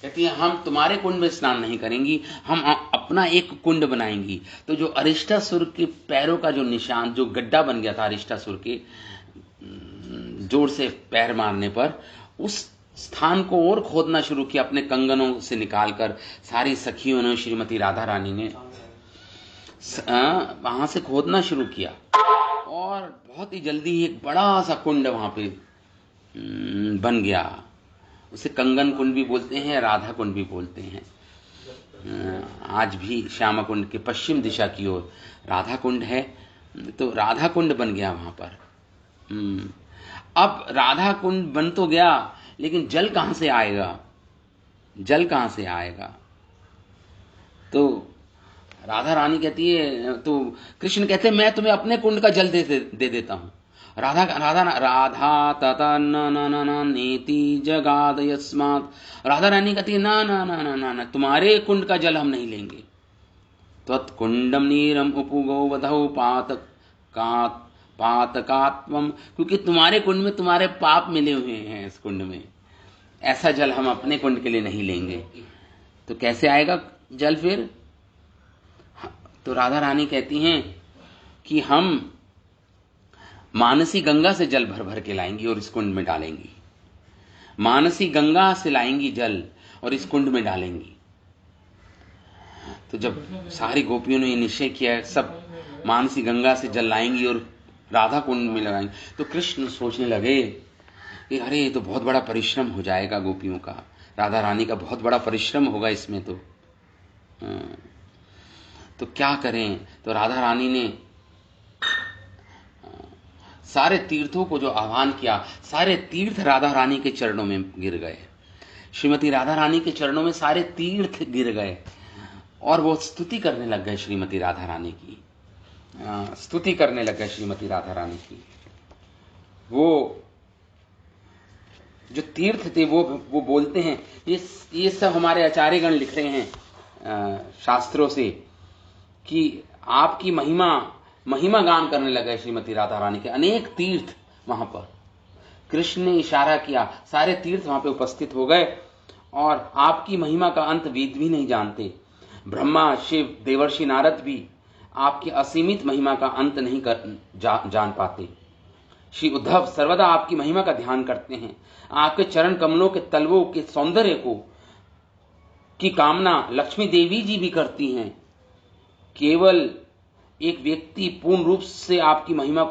कहती है, हम तुम्हारे कुंड में स्नान नहीं करेंगी, हम अपना एक कुंड बनाएंगी। तो जो अरिष्टासुर के पैरों का जो निशान, जो गड्ढा बन गया था अरिष्टासुर के जोर से पैर मारने पर, उस स्थान को और खोदना शुरू किया अपने कंगनों से निकालकर। सारी सखियों ने, श्रीमती राधा रानी ने वहां से खोदना शुरू किया, और बहुत ही जल्दी एक बड़ा सा कुंड वहां पे बन गया। उसे कंगन कुंड भी बोलते हैं, राधा कुंड भी बोलते हैं। आज भी श्यामा कुंड के पश्चिम दिशा की ओर राधा कुंड है। तो राधा कुंड बन गया वहां पर। अब राधा कुंड बन तो गया, लेकिन जल कहां से आएगा? जल कहां से आएगा? तो राधा रानी कहती है, तो कृष्ण कहते हैं, मैं तुम्हें अपने कुंड का जल दे देता हूं। राधा तथा न नेति जगाद यस्मात्। राधा रानी कहती है, ना ना ना ना ना ना, तुम्हारे कुंड का जल हम नहीं लेंगे। त्वत्कुंडम नीरम उपगो वधौ पातकात्वम, क्योंकि तुम्हारे कुंड में तुम्हारे पाप मिले हुए हैं। इस कुंड में ऐसा जल हम अपने कुंड के लिए नहीं लेंगे। तो कैसे आएगा जल फिर? तो राधा रानी कहती हैं कि हम मानसी गंगा से जल भर भर के लाएंगी और इस कुंड में डालेंगी। मानसी गंगा से लाएंगी जल और इस कुंड में डालेंगी। तो जब सारी गोपियों ने ये निश्चय किया, सब मानसी गंगा से जल लाएंगी और राधा कुंड में लगाएंगे, तो कृष्ण सोचने लगे कि अरे ये तो बहुत बड़ा परिश्रम हो जाएगा गोपियों का, राधा रानी का बहुत बड़ा परिश्रम होगा इसमें। तो क्या करें? तो राधा रानी ने सारे तीर्थों को जो आह्वान किया, सारे तीर्थ राधा रानी के चरणों में गिर गए। श्रीमती राधा रानी के चरणों में सारे तीर्थ गिर गए और वो स्तुति करने लग गए श्रीमती राधा रानी की। स्तुति करने लग गए श्रीमती राधा रानी की। वो जो तीर्थ थे वो बोलते हैं, ये सब हमारे आचार्यगण लिख रहे हैं शास्त्रों से, कि आपकी महिमा गान करने लगे श्रीमती राधा रानी के। अनेक तीर्थ वहां पर, कृष्ण ने इशारा किया, सारे तीर्थ वहां पे उपस्थित हो गए और आपकी महिमा का अंत वेद भी नहीं जानते। ब्रह्मा, शिव, देवर्षि नारद भी आपकी असीमित महिमा का अंत नहीं जान पाते। श्री उद्धव सर्वदा आपकी महिमा का ध्यान करते हैं। आपके चरण कमलों के तलवों के सौंदर्य की कामना लक्ष्मी देवी जी भी करती हैं। केवल एक व्यक्ति पूर्ण रूप से आपकी महिमा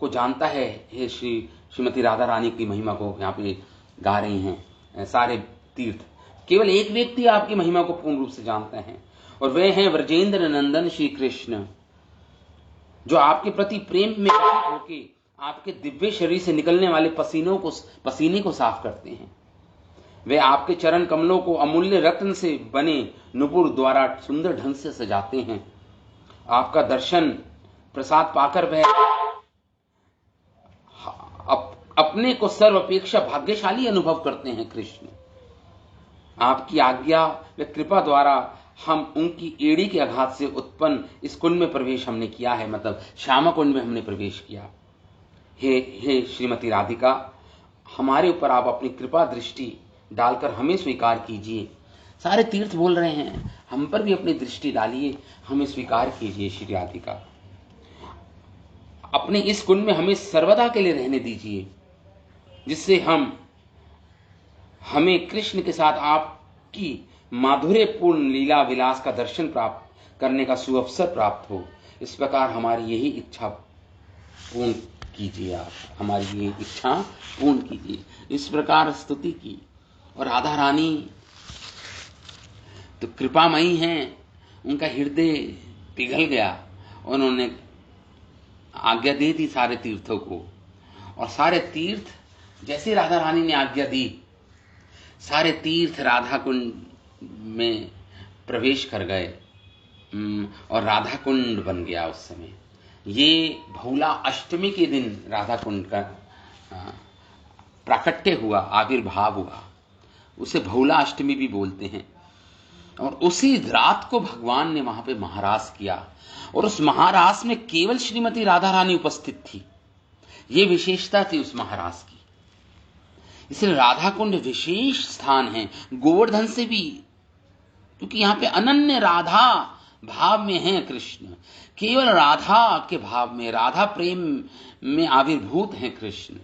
को जानता है। हे श्रीमती राधा रानी की महिमा को यहाँ पे गा रही हैं सारे तीर्थ। केवल एक व्यक्ति आपकी महिमा को पूर्ण रूप से जानते हैं, और वे हैं व्रजेंद्र नंदन श्री कृष्ण, जो आपके प्रति प्रेम में होके आपके दिव्य शरीर से निकलने वाले पसीने को साफ करते हैं। वे आपके चरण कमलों को अमूल्य रत्न से बने नुपुर द्वारा सुंदर ढंग से सजाते हैं। आपका दर्शन प्रसाद पाकर वह अपने को सर्वापेक्षा भाग्यशाली अनुभव करते हैं। कृष्ण, आपकी आज्ञा व कृपा द्वारा हम उनकी एड़ी के आघात से उत्पन्न इस कुंड में प्रवेश हमने किया है, मतलब श्यामा कुंड में हमने प्रवेश किया। हे श्रीमती राधिका, हमारे ऊपर आप अपनी कृपा दृष्टि डालकर हमें स्वीकार कीजिए। सारे तीर्थ बोल रहे हैं, हम पर भी अपनी दृष्टि डालिए, हमें स्वीकार कीजिए श्री राधिका, अपने इस कुंड में हमें सर्वदा के लिए रहने दीजिए, जिससे हमें कृष्ण के साथ आपकी माधुर्यपूर्ण लीला विलास का दर्शन प्राप्त करने का सुअवसर प्राप्त हो। इस प्रकार हमारी यही इच्छा पूर्ण कीजिए, आप हमारी ये इच्छा पूर्ण कीजिए। इस प्रकार स्तुति की। और राधा रानी तो कृपामयी हैं, उनका हृदय पिघल गया, उन्होंने आज्ञा दी थी सारे तीर्थों को, और सारे तीर्थ जैसे राधा रानी ने आज्ञा दी, सारे तीर्थ राधा कुंड में प्रवेश कर गए और राधा कुंड बन गया। उस समय ये भोला अष्टमी के दिन राधा कुंड का प्राकट्य हुआ, आविर्भाव हुआ, उसे भोला अष्टमी भी बोलते हैं। और उसी रात को भगवान ने वहां पे महारास किया, और उस महारास में केवल श्रीमती राधा रानी उपस्थित थी। ये विशेषता थी उस महारास की। इसलिए राधा कुंड विशेष स्थान है, गोवर्धन से भी, क्योंकि यहां पे अनन्य राधा भाव में है कृष्ण, केवल राधा के भाव में, राधा प्रेम में आविर्भूत हैं कृष्ण,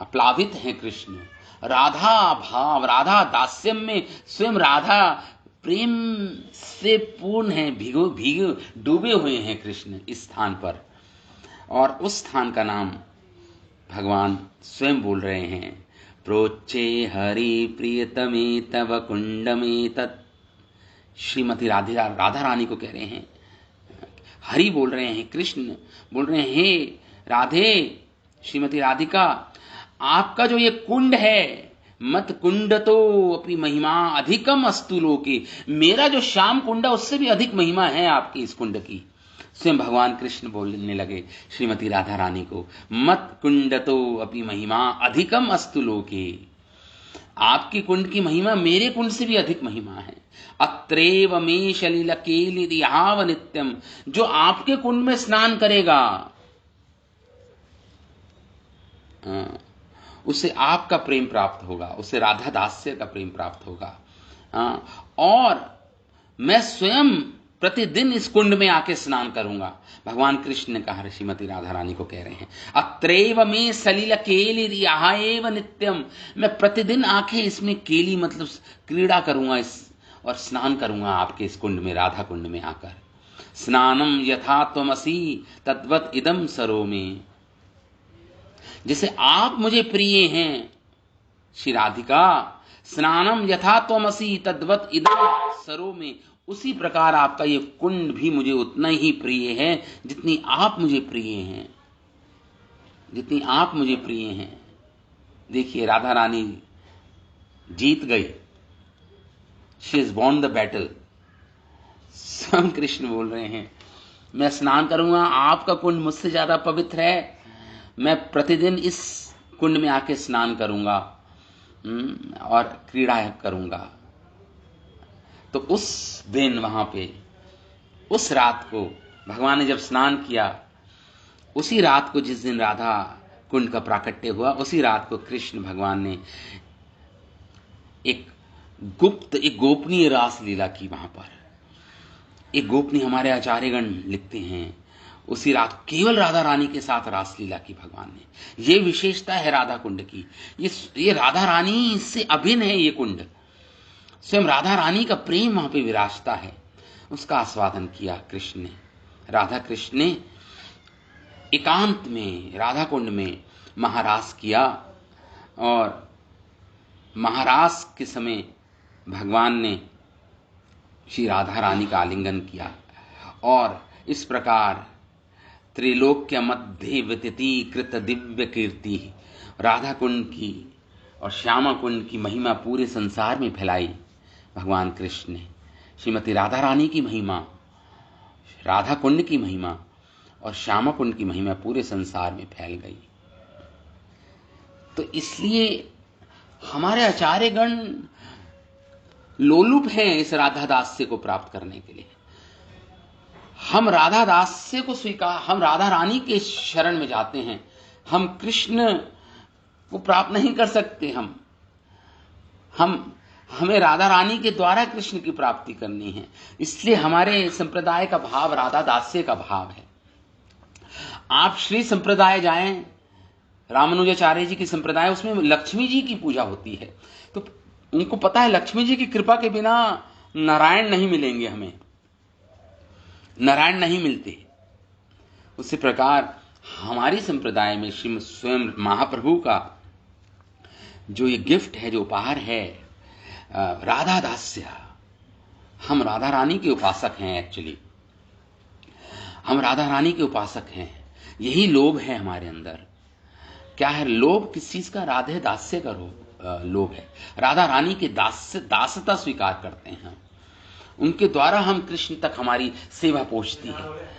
अप्लावित हैं कृष्ण। राधा भाव, राधा दास्यम में स्वयं राधा प्रेम से पूर्ण है, भीगे डूबे हुए हैं कृष्ण इस स्थान पर। और उस स्थान का नाम भगवान स्वयं बोल रहे हैं, प्रोच्चे हरि प्रियतमे तव कुंड में तत्। श्रीमती राधा रानी को कह रहे हैं, हरि बोल रहे हैं, कृष्ण बोल रहे हैं, हे राधे, श्रीमती राधिका, आपका जो ये कुंड है, मत कुंड तो अपनी महिमा अधिकम अस्तु लोके, मेरा जो श्याम कुंड है उससे भी अधिक महिमा है आपकी इस कुंड की। स्वयं भगवान कृष्ण बोलने लगे श्रीमती राधा रानी को, मत कुंड तो अपनी महिमा अधिकम अस्तु लोके, आपकी कुंड की महिमा मेरे कुंड से भी अधिक महिमा है। अत्रेव मे सलिल केलियाव नित्यम, जो आपके कुंड में स्नान करेगा उसे आपका प्रेम प्राप्त होगा, उसे राधा दास्य का प्रेम प्राप्त होगा। और मैं स्वयं प्रतिदिन इस कुंड में आके स्नान करूंगा। भगवान कृष्ण ने कहा, श्रीमती राधा रानी को कह रहे हैं, अत्रैव में सलिल केली यहाएव नित्यम, मैं प्रतिदिन आके इसमें केली मतलब क्रीड़ा करूंगा और स्नान करूंगा आपके इस कुंड में, राधा कुंड में आकर। स्नानम यथा त्वमसि तद्वत इदम सरो में, जैसे आप मुझे प्रिय हैं श्री राधिका, स्नानम यथा त्वमसि तद्वत इदम सरो में, उसी प्रकार आपका ये कुंड भी मुझे उतना ही प्रिय है जितनी आप मुझे प्रिय हैं, जितनी आप मुझे प्रिय हैं। देखिए राधा रानी जीत गई, she is won the battle. स्वयं कृष्ण बोल रहे हैं, मैं स्नान करूंगा, आपका कुंड मुझसे ज्यादा पवित्र है, मैं प्रतिदिन इस कुंड में आके स्नान करूंगा और क्रीड़ा करूंगा। तो उस दिन वहां पे, उस रात को भगवान ने जब स्नान किया, उसी रात को जिस दिन राधा कुंड का प्राकट्य हुआ, उसी रात को कृष्ण भगवान ने एक गोपनीय रास लीला की वहां पर। एक गोपनीय हमारे आचार्यगण लिखते हैं, उसी रात केवल राधा रानी के साथ रासलीला की भगवान ने। ये विशेषता है राधा कुंड की, ये राधा रानी से अभिन्न है ये कुंड। स्वयं राधा रानी का प्रेम वहां पे विराजता है, उसका आस्वादन किया कृष्ण ने। राधा कृष्ण ने एकांत में राधा कुंड में महारास किया, और महारास के समय भगवान ने श्री राधा रानी का आलिंगन किया, और इस प्रकार त्रिलोक्य मध्य व्यतीकृत दिव्य कीर्ति, राधा कुंड की और श्यामा कुंड की महिमा पूरे संसार में फैलाई भगवान कृष्ण ने। श्रीमती राधा रानी की महिमा, राधा कुंड की महिमा और श्यामा कुंड की महिमा पूरे संसार में फैल गई। तो इसलिए हमारे आचार्यगण लोलुप हैं इस राधा दास्य को प्राप्त करने के लिए। हम राधा दास्य को स्वीकार, हम राधा रानी के शरण में जाते हैं, हम कृष्ण को प्राप्त नहीं कर सकते। हमें राधा रानी के द्वारा कृष्ण की प्राप्ति करनी है। इसलिए हमारे संप्रदाय का भाव राधा दास्य का भाव है। आप श्री संप्रदाय जाएं, रामानुजाचार्य जी की संप्रदाय, उसमें लक्ष्मी जी की पूजा होती है। तो उनको पता है लक्ष्मी जी की कृपा के बिना नारायण नहीं मिलेंगे, हमें नारायण नहीं मिलते। उसी प्रकार हमारी संप्रदाय में श्री स्वयं महाप्रभु का जो ये गिफ्ट है, जो उपहार है, राधा दास्य। हम राधा रानी के उपासक हैं। एक्चुअली हम राधा रानी के उपासक हैं। यही लोभ है हमारे अंदर। क्या है लोभ? किस चीज का? राधे दास्य का लोभ है। राधा रानी के दासता स्वीकार करते हैं। उनके द्वारा हम कृष्ण तक हमारी सेवा पहुंचती है।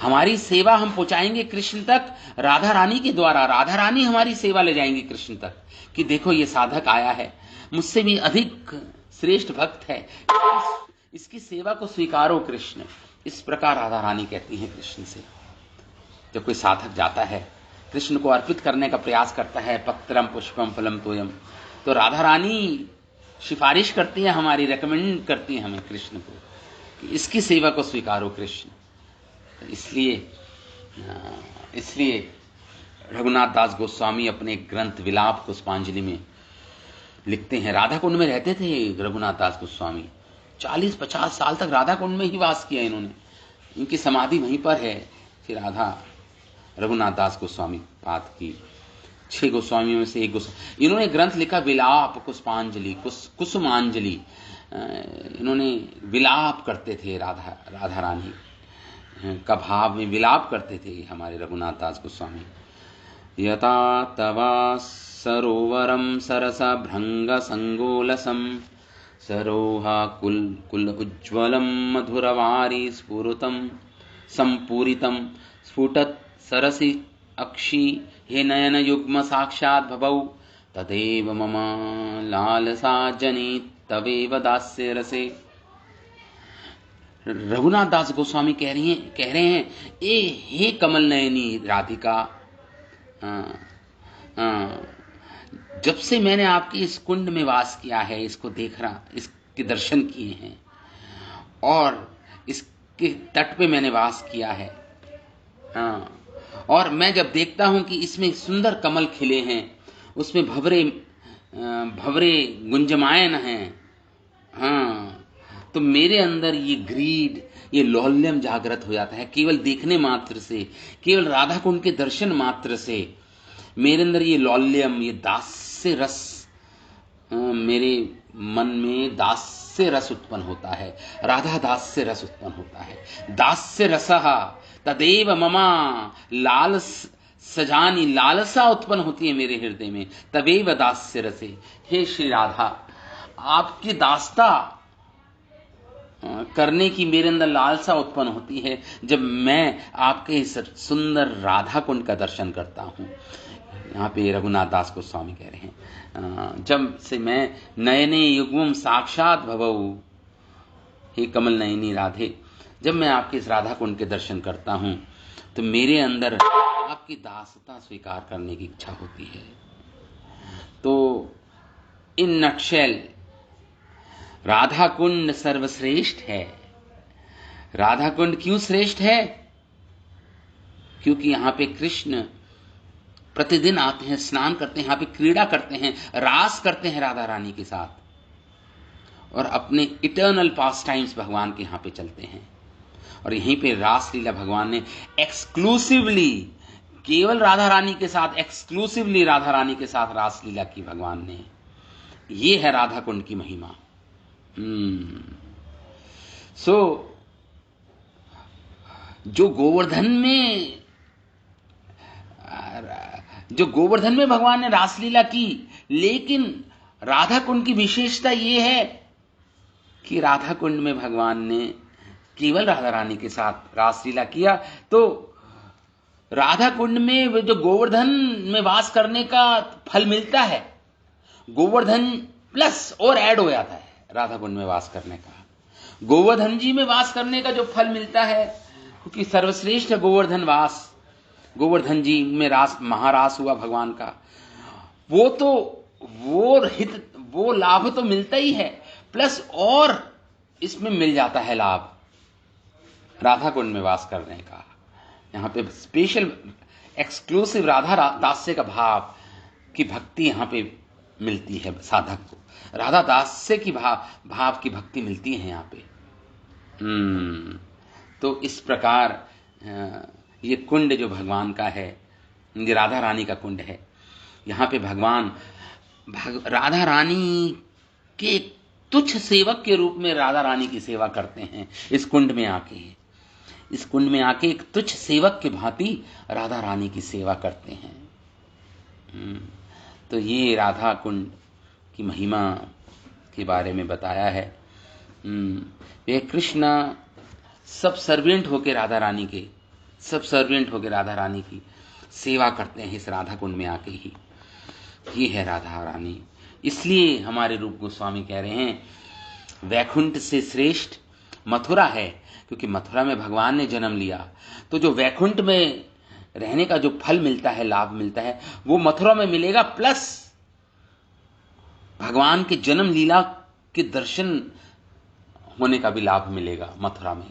हमारी सेवा हम पहुंचाएंगे कृष्ण तक राधा रानी के द्वारा। राधा रानी हमारी सेवा ले जाएंगी कृष्ण तक कि देखो ये साधक आया है, मुझसे भी अधिक श्रेष्ठ भक्त है, इसकी सेवा को स्वीकारो कृष्ण। इस प्रकार राधा रानी कहती हैं कृष्ण से। जब कोई साधक जाता है, कृष्ण को अर्पित करने का प्रयास करता है, पत्रम पुष्पम फलम तोयम, तो राधा रानी सिफारिश करती है, हमारी रेकमेंड करती है हमें कृष्ण को कि इसकी सेवा को स्वीकारो कृष्ण। इसलिए रघुनाथ दास गोस्वामी अपने ग्रंथ विलाप पुष्पांजलि में लिखते हैं। राधा कुंड में रहते थे रघुनाथ दास गोस्वामी। 40-50 साल तक राधा कुंड में ही वास किया इन्होंने। इनकी समाधि वहीं पर है। फिर राधा रघुनाथ दास गोस्वामी पाद की 6 गोस्वामियों में से एक गोस्वामी। इन्होंने ग्रंथ लिखा विलाप पुष्पांजलि, कुसुमांजलि। इन्होंने विलाप करते थे, राधा रानी का भाव में विलाप करते थे हमारे रघुनाथ दास गोस्वामी। यथा तवा सरोवरम सरसा भृंग संगोलसम सरोहा कुल उज्ज्वलम मधुरवारी स्फुरतम संपूरितम स्फुटत सरसि अक्षी हे नयन युग्म साक्षात् भवौ तदेव मम लालसा जनि तवेव दास्य रसे। रघुनाथ दास गोस्वामी कह रहे हैं ए हे कमल नयनी राधिका, जब से मैंने आपकी इस कुंड में वास किया है, इसको देख रहा, इसके दर्शन किए हैं और इसके तट पे मैंने वास किया है, और मैं जब देखता हूं कि इसमें सुंदर कमल खिले हैं, उसमें भवरे गुंजमायन हैं, तो मेरे अंदर ये ग्रीड, ये लौल्यम जागृत हो जाता है। केवल देखने मात्र से, केवल राधा कुंड के दर्शन मात्र से मेरे अंदर ये लौल्यम, ये दास्य रस, मेरे मन में दास्य रस उत्पन्न होता है, राधा दास्य रस उत्पन्न होता है। दास्य रसः तदेव ममा लाल सजानी, लालसा उत्पन्न होती है मेरे हृदय में, तवेव दास्य रसे। हे श्री राधा, आपकी दास्ता करने की मेरे अंदर लालसा उत्पन्न होती है जब मैं आपके सुंदर राधा कुंड का दर्शन करता हूं। यहाँ पे रघुनाथ दास गोस्वामी कह रहे हैं, जब से मैं नयने युग्मम साक्षात भवऊ, हे कमल नयनी राधे, जब मैं आपके इस राधा कुंड के दर्शन करता हूं तो मेरे अंदर आपकी दासता स्वीकार करने की इच्छा होती है। तो इन नटशेल राधा कुंड सर्वश्रेष्ठ है। राधा कुंड क्यों श्रेष्ठ है? क्योंकि यहां पे कृष्ण प्रतिदिन आते हैं, स्नान करते हैं, यहां पे क्रीड़ा करते हैं, रास करते हैं राधा रानी के साथ, और अपने इटर्नल पास टाइम्स भगवान के यहां पे चलते हैं। और यहीं पे रास लीला भगवान ने एक्सक्लूसिवली, केवल राधा रानी के साथ, एक्सक्लूसिवली राधा रानी के साथ रास लीला की भगवान ने। ये है राधा कुंड की महिमा। जो गोवर्धन में भगवान ने रासलीला की, लेकिन राधा कुंड की विशेषता यह है कि राधा कुंड में भगवान ने केवल राधा रानी के साथ रासलीला किया। तो राधा कुंड में जो गोवर्धन में वास करने का फल मिलता है, गोवर्धन प्लस और ऐड हो जाता है राधा कुंड में वास करने का। गोवर्धन जी में वास करने का जो फल मिलता है, क्योंकि सर्वश्रेष्ठ है गोवर्धन वास, गोवर्धन जी में रास, महारास हुआ भगवान का, वो वो लाभ तो मिलता ही है, प्लस और इसमें मिल जाता है लाभ राधा कुंड में वास करने का। यहाँ पे स्पेशल एक्सक्लूसिव राधा दास्य का भाव की भक्ति यहाँ पे मिलती है साधक को, राधा दास्य की भाव की भक्ति मिलती है यहाँ पे। तो इस प्रकार ये कुंड जो भगवान का है, ये राधा रानी का कुंड है। यहाँ पे भगवान राधा रानी के तुच्छ सेवक के रूप में राधा रानी की सेवा करते हैं। इस कुंड में आके एक तुच्छ सेवक के भांति राधा रानी की सेवा करते हैं। तो ये राधा कुंड की महिमा के बारे में बताया है। ये कृष्ण सब सर्वेंट होकर राधा रानी की सेवा करते हैं इस राधा कुंड में आके ही। ये है राधा रानी। इसलिए हमारे रूप गोस्वामी कह रहे हैं वैकुंठ से श्रेष्ठ मथुरा है, क्योंकि मथुरा में भगवान ने जन्म लिया। तो जो वैकुंठ में रहने का जो फल मिलता है, लाभ मिलता है, वो मथुरा में मिलेगा, प्लस भगवान के जन्म लीला के दर्शन होने का भी लाभ मिलेगा। मथुरा में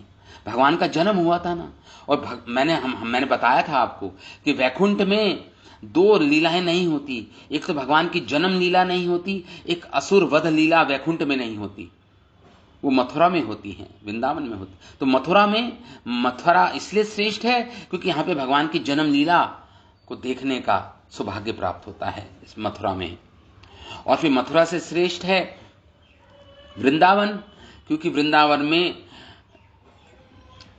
भगवान का जन्म हुआ था ना, और मैंने बताया था आपको कि वैकुंठ में दो लीलाएं नहीं होती। एक तो भगवान की जन्म लीला नहीं होती, एक असुर वध लीला वैकुंठ में नहीं होती, वो मथुरा में होती है, वृंदावन में होती। तो मथुरा इसलिए श्रेष्ठ है क्योंकि यहाँ पे भगवान की जन्म लीला को देखने का सौभाग्य प्राप्त होता है इस मथुरा में। और फिर मथुरा से श्रेष्ठ है वृंदावन, क्योंकि वृंदावन में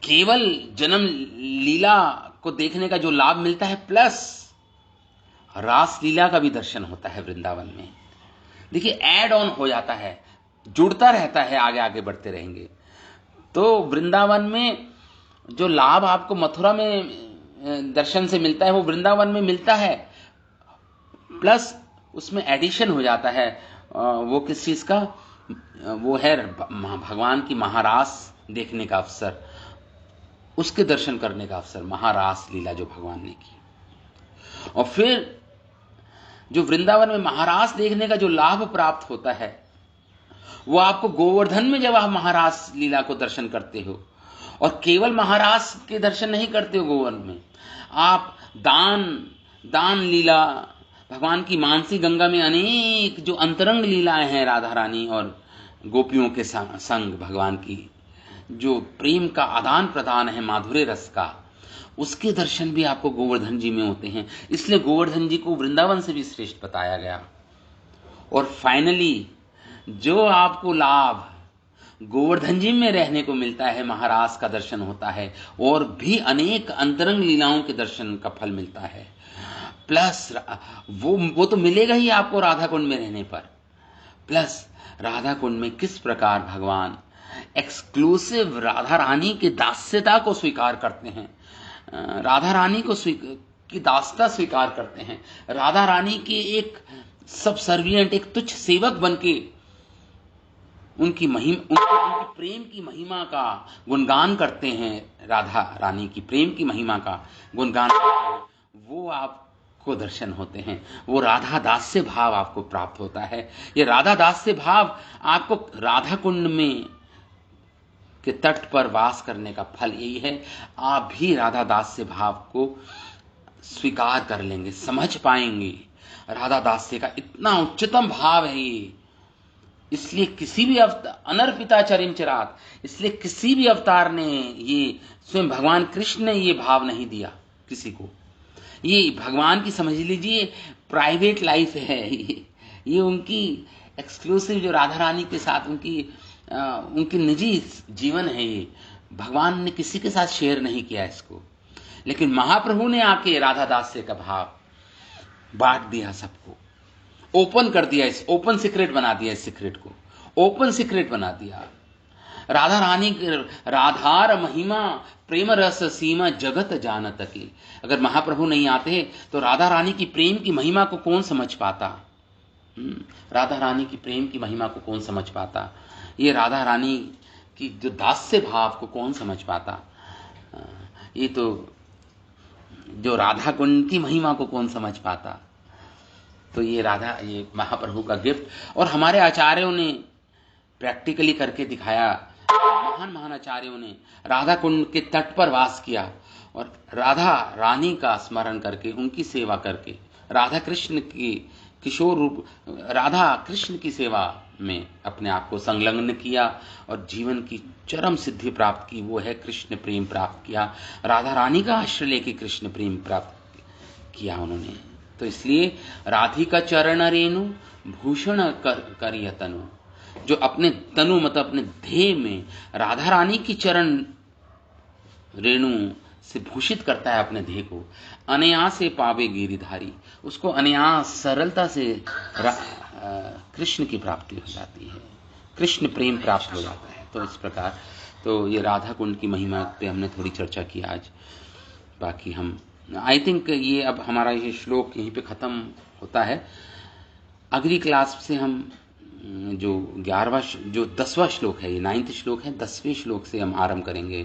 केवल जन्म लीला को देखने का जो लाभ मिलता है, प्लस रास लीला का भी दर्शन होता है वृंदावन में। देखिए, ऐड ऑन हो जाता है, जुड़ता रहता है, आगे आगे बढ़ते रहेंगे। तो वृंदावन में जो लाभ आपको मथुरा में दर्शन से मिलता है, वो वृंदावन में मिलता है, प्लस उसमें एडिशन हो जाता है। वो किस चीज का? वो है भगवान की महारास देखने का अवसर, उसके दर्शन करने का अवसर, महारास लीला जो भगवान ने की। और फिर जो वृंदावन में महारास देखने का जो लाभ प्राप्त होता है, वो आपको गोवर्धन में जब आप महारास लीला को दर्शन करते हो, और केवल महारास के दर्शन नहीं करते हो गोवर्धन में, आप दान लीला, भगवान की मानसी गंगा में अनेक जो अंतरंग लीलाएं हैं राधा रानी और गोपियों के संग, भगवान की जो प्रेम का आदान प्रदान है, माधुर्य रस का, उसके दर्शन भी आपको गोवर्धन जी में होते हैं। इसलिए गोवर्धन जी को वृंदावन से भी श्रेष्ठ बताया गया। और फाइनली जो आपको लाभ गोवर्धन जी में रहने को मिलता है, महाराज का दर्शन होता है, और भी अनेक अंतरंग लीलाओं के दर्शन का फल मिलता है, प्लस वो तो मिलेगा ही आपको राधा कुंड में रहने पर। प्लस राधा कुंड में किस प्रकार भगवान एक्सक्लूसिव राधा रानी की दास्यता को स्वीकार करते हैं, राधा रानी को की दास्ता स्वीकार करते हैं, राधा रानी के एक सब सर्विएंट, एक तुच्छ सेवक बनके उनकी प्रेम की महिमा का गुणगान करते हैं, राधा रानी की प्रेम की महिमा का गुणगान करते हैं, वो आपको दर्शन होते हैं, वो राधा दास्य भाव आपको प्राप्त होता है। ये राधा दास्य भाव आपको राधा कुंड में के तट पर वास करने का फल यही है। आप भी राधा दास्य भाव को स्वीकार कर लेंगे, समझ पाएंगे। राधा दास्य का इतना उच्चतम भाव है ये, इसलिए किसी भी अनर्पिता चरिमचरात, इसलिए किसी भी अवतार ने, ये स्वयं भगवान कृष्ण ने ये भाव नहीं दिया किसी को। ये भगवान की समझ लीजिए प्राइवेट लाइफ है, ये उनकी एक्सक्लूसिव जो राधा रानी के साथ उनकी निजी जीवन है। ये भगवान ने किसी के साथ शेयर नहीं किया इसको, लेकिन महाप्रभु ने आके राधा दास्य का भाव बांट दिया, सबको ओपन कर दिया, इस ओपन सीक्रेट बना दिया, इस सीक्रेट को ओपन सीक्रेट बना दिया। राधा रानी राधार महिमा प्रेम रस सीमा जगत जानत की। अगर महाप्रभु नहीं आते तो राधा रानी की प्रेम की महिमा को कौन समझ पाता? राधा रानी की प्रेम की महिमा को कौन समझ पाता? ये राधा रानी की जो दास्य भाव को कौन समझ पाता? ये तो जो राधा कुंड की महिमा को कौन समझ पाता? तो ये राधा, ये महाप्रभु का गिफ्ट, और हमारे आचार्यों ने प्रैक्टिकली करके दिखाया। महान महान आचार्यों ने राधा कुंड के तट पर वास किया और राधा रानी का स्मरण करके, उनकी सेवा करके, राधा कृष्ण की किशोर रूप, राधा कृष्ण की सेवा में अपने आप को संलग्न किया और जीवन की चरम सिद्धि प्राप्त की, वो है कृष्ण प्रेम प्राप्त किया। राधा रानी का आश्रय लेके कृष्ण प्रेम प्राप्त किया उन्होंने। तो इसलिए राधिका चरण रेणु भूषण करिय तनु, जो अपने तनु मतलब अपने देह में राधा रानी की चरण रेणु से भूषित करता है अपने देह को, अनायास से पावे गिरिधारी, उसको अनायास सरलता से कृष्ण की प्राप्ति हो जाती है, कृष्ण प्रेम प्राप्त हो जाता है। तो इस प्रकार तो ये राधा कुंड की महिमा पे हमने थोड़ी चर्चा की आज। बाकी हम आई थिंक ये अब हमारा ये श्लोक यहीं पे खत्म होता है। अगली क्लास से हम जो 11वां जो 10वां श्लोक है, ये 9th श्लोक है, 10वें श्लोक से हम आरंभ करेंगे।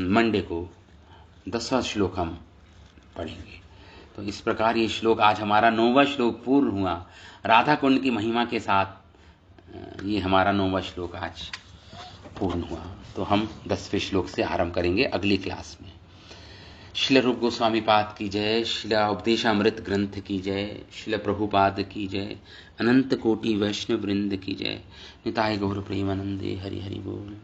मंडे को 10वां श्लोक हम पढ़ेंगे। तो इस प्रकार ये श्लोक आज हमारा 9वां श्लोक पूर्ण हुआ राधा कुंड की महिमा के साथ। ये हमारा 9वां श्लोक आज पूर्ण हुआ। तो हम 10वें श्लोक से आरंभ करेंगे अगली क्लास में। श्रील रूप गोस्वामी पाद की जय, श्रील उपदेशामृत ग्रंथ की जय, श्रील प्रभुपाद की जय, अनंत कोटि वैष्णव वृंद की जय। निताय गौर प्रेमानंदे, हरि हरि बोल।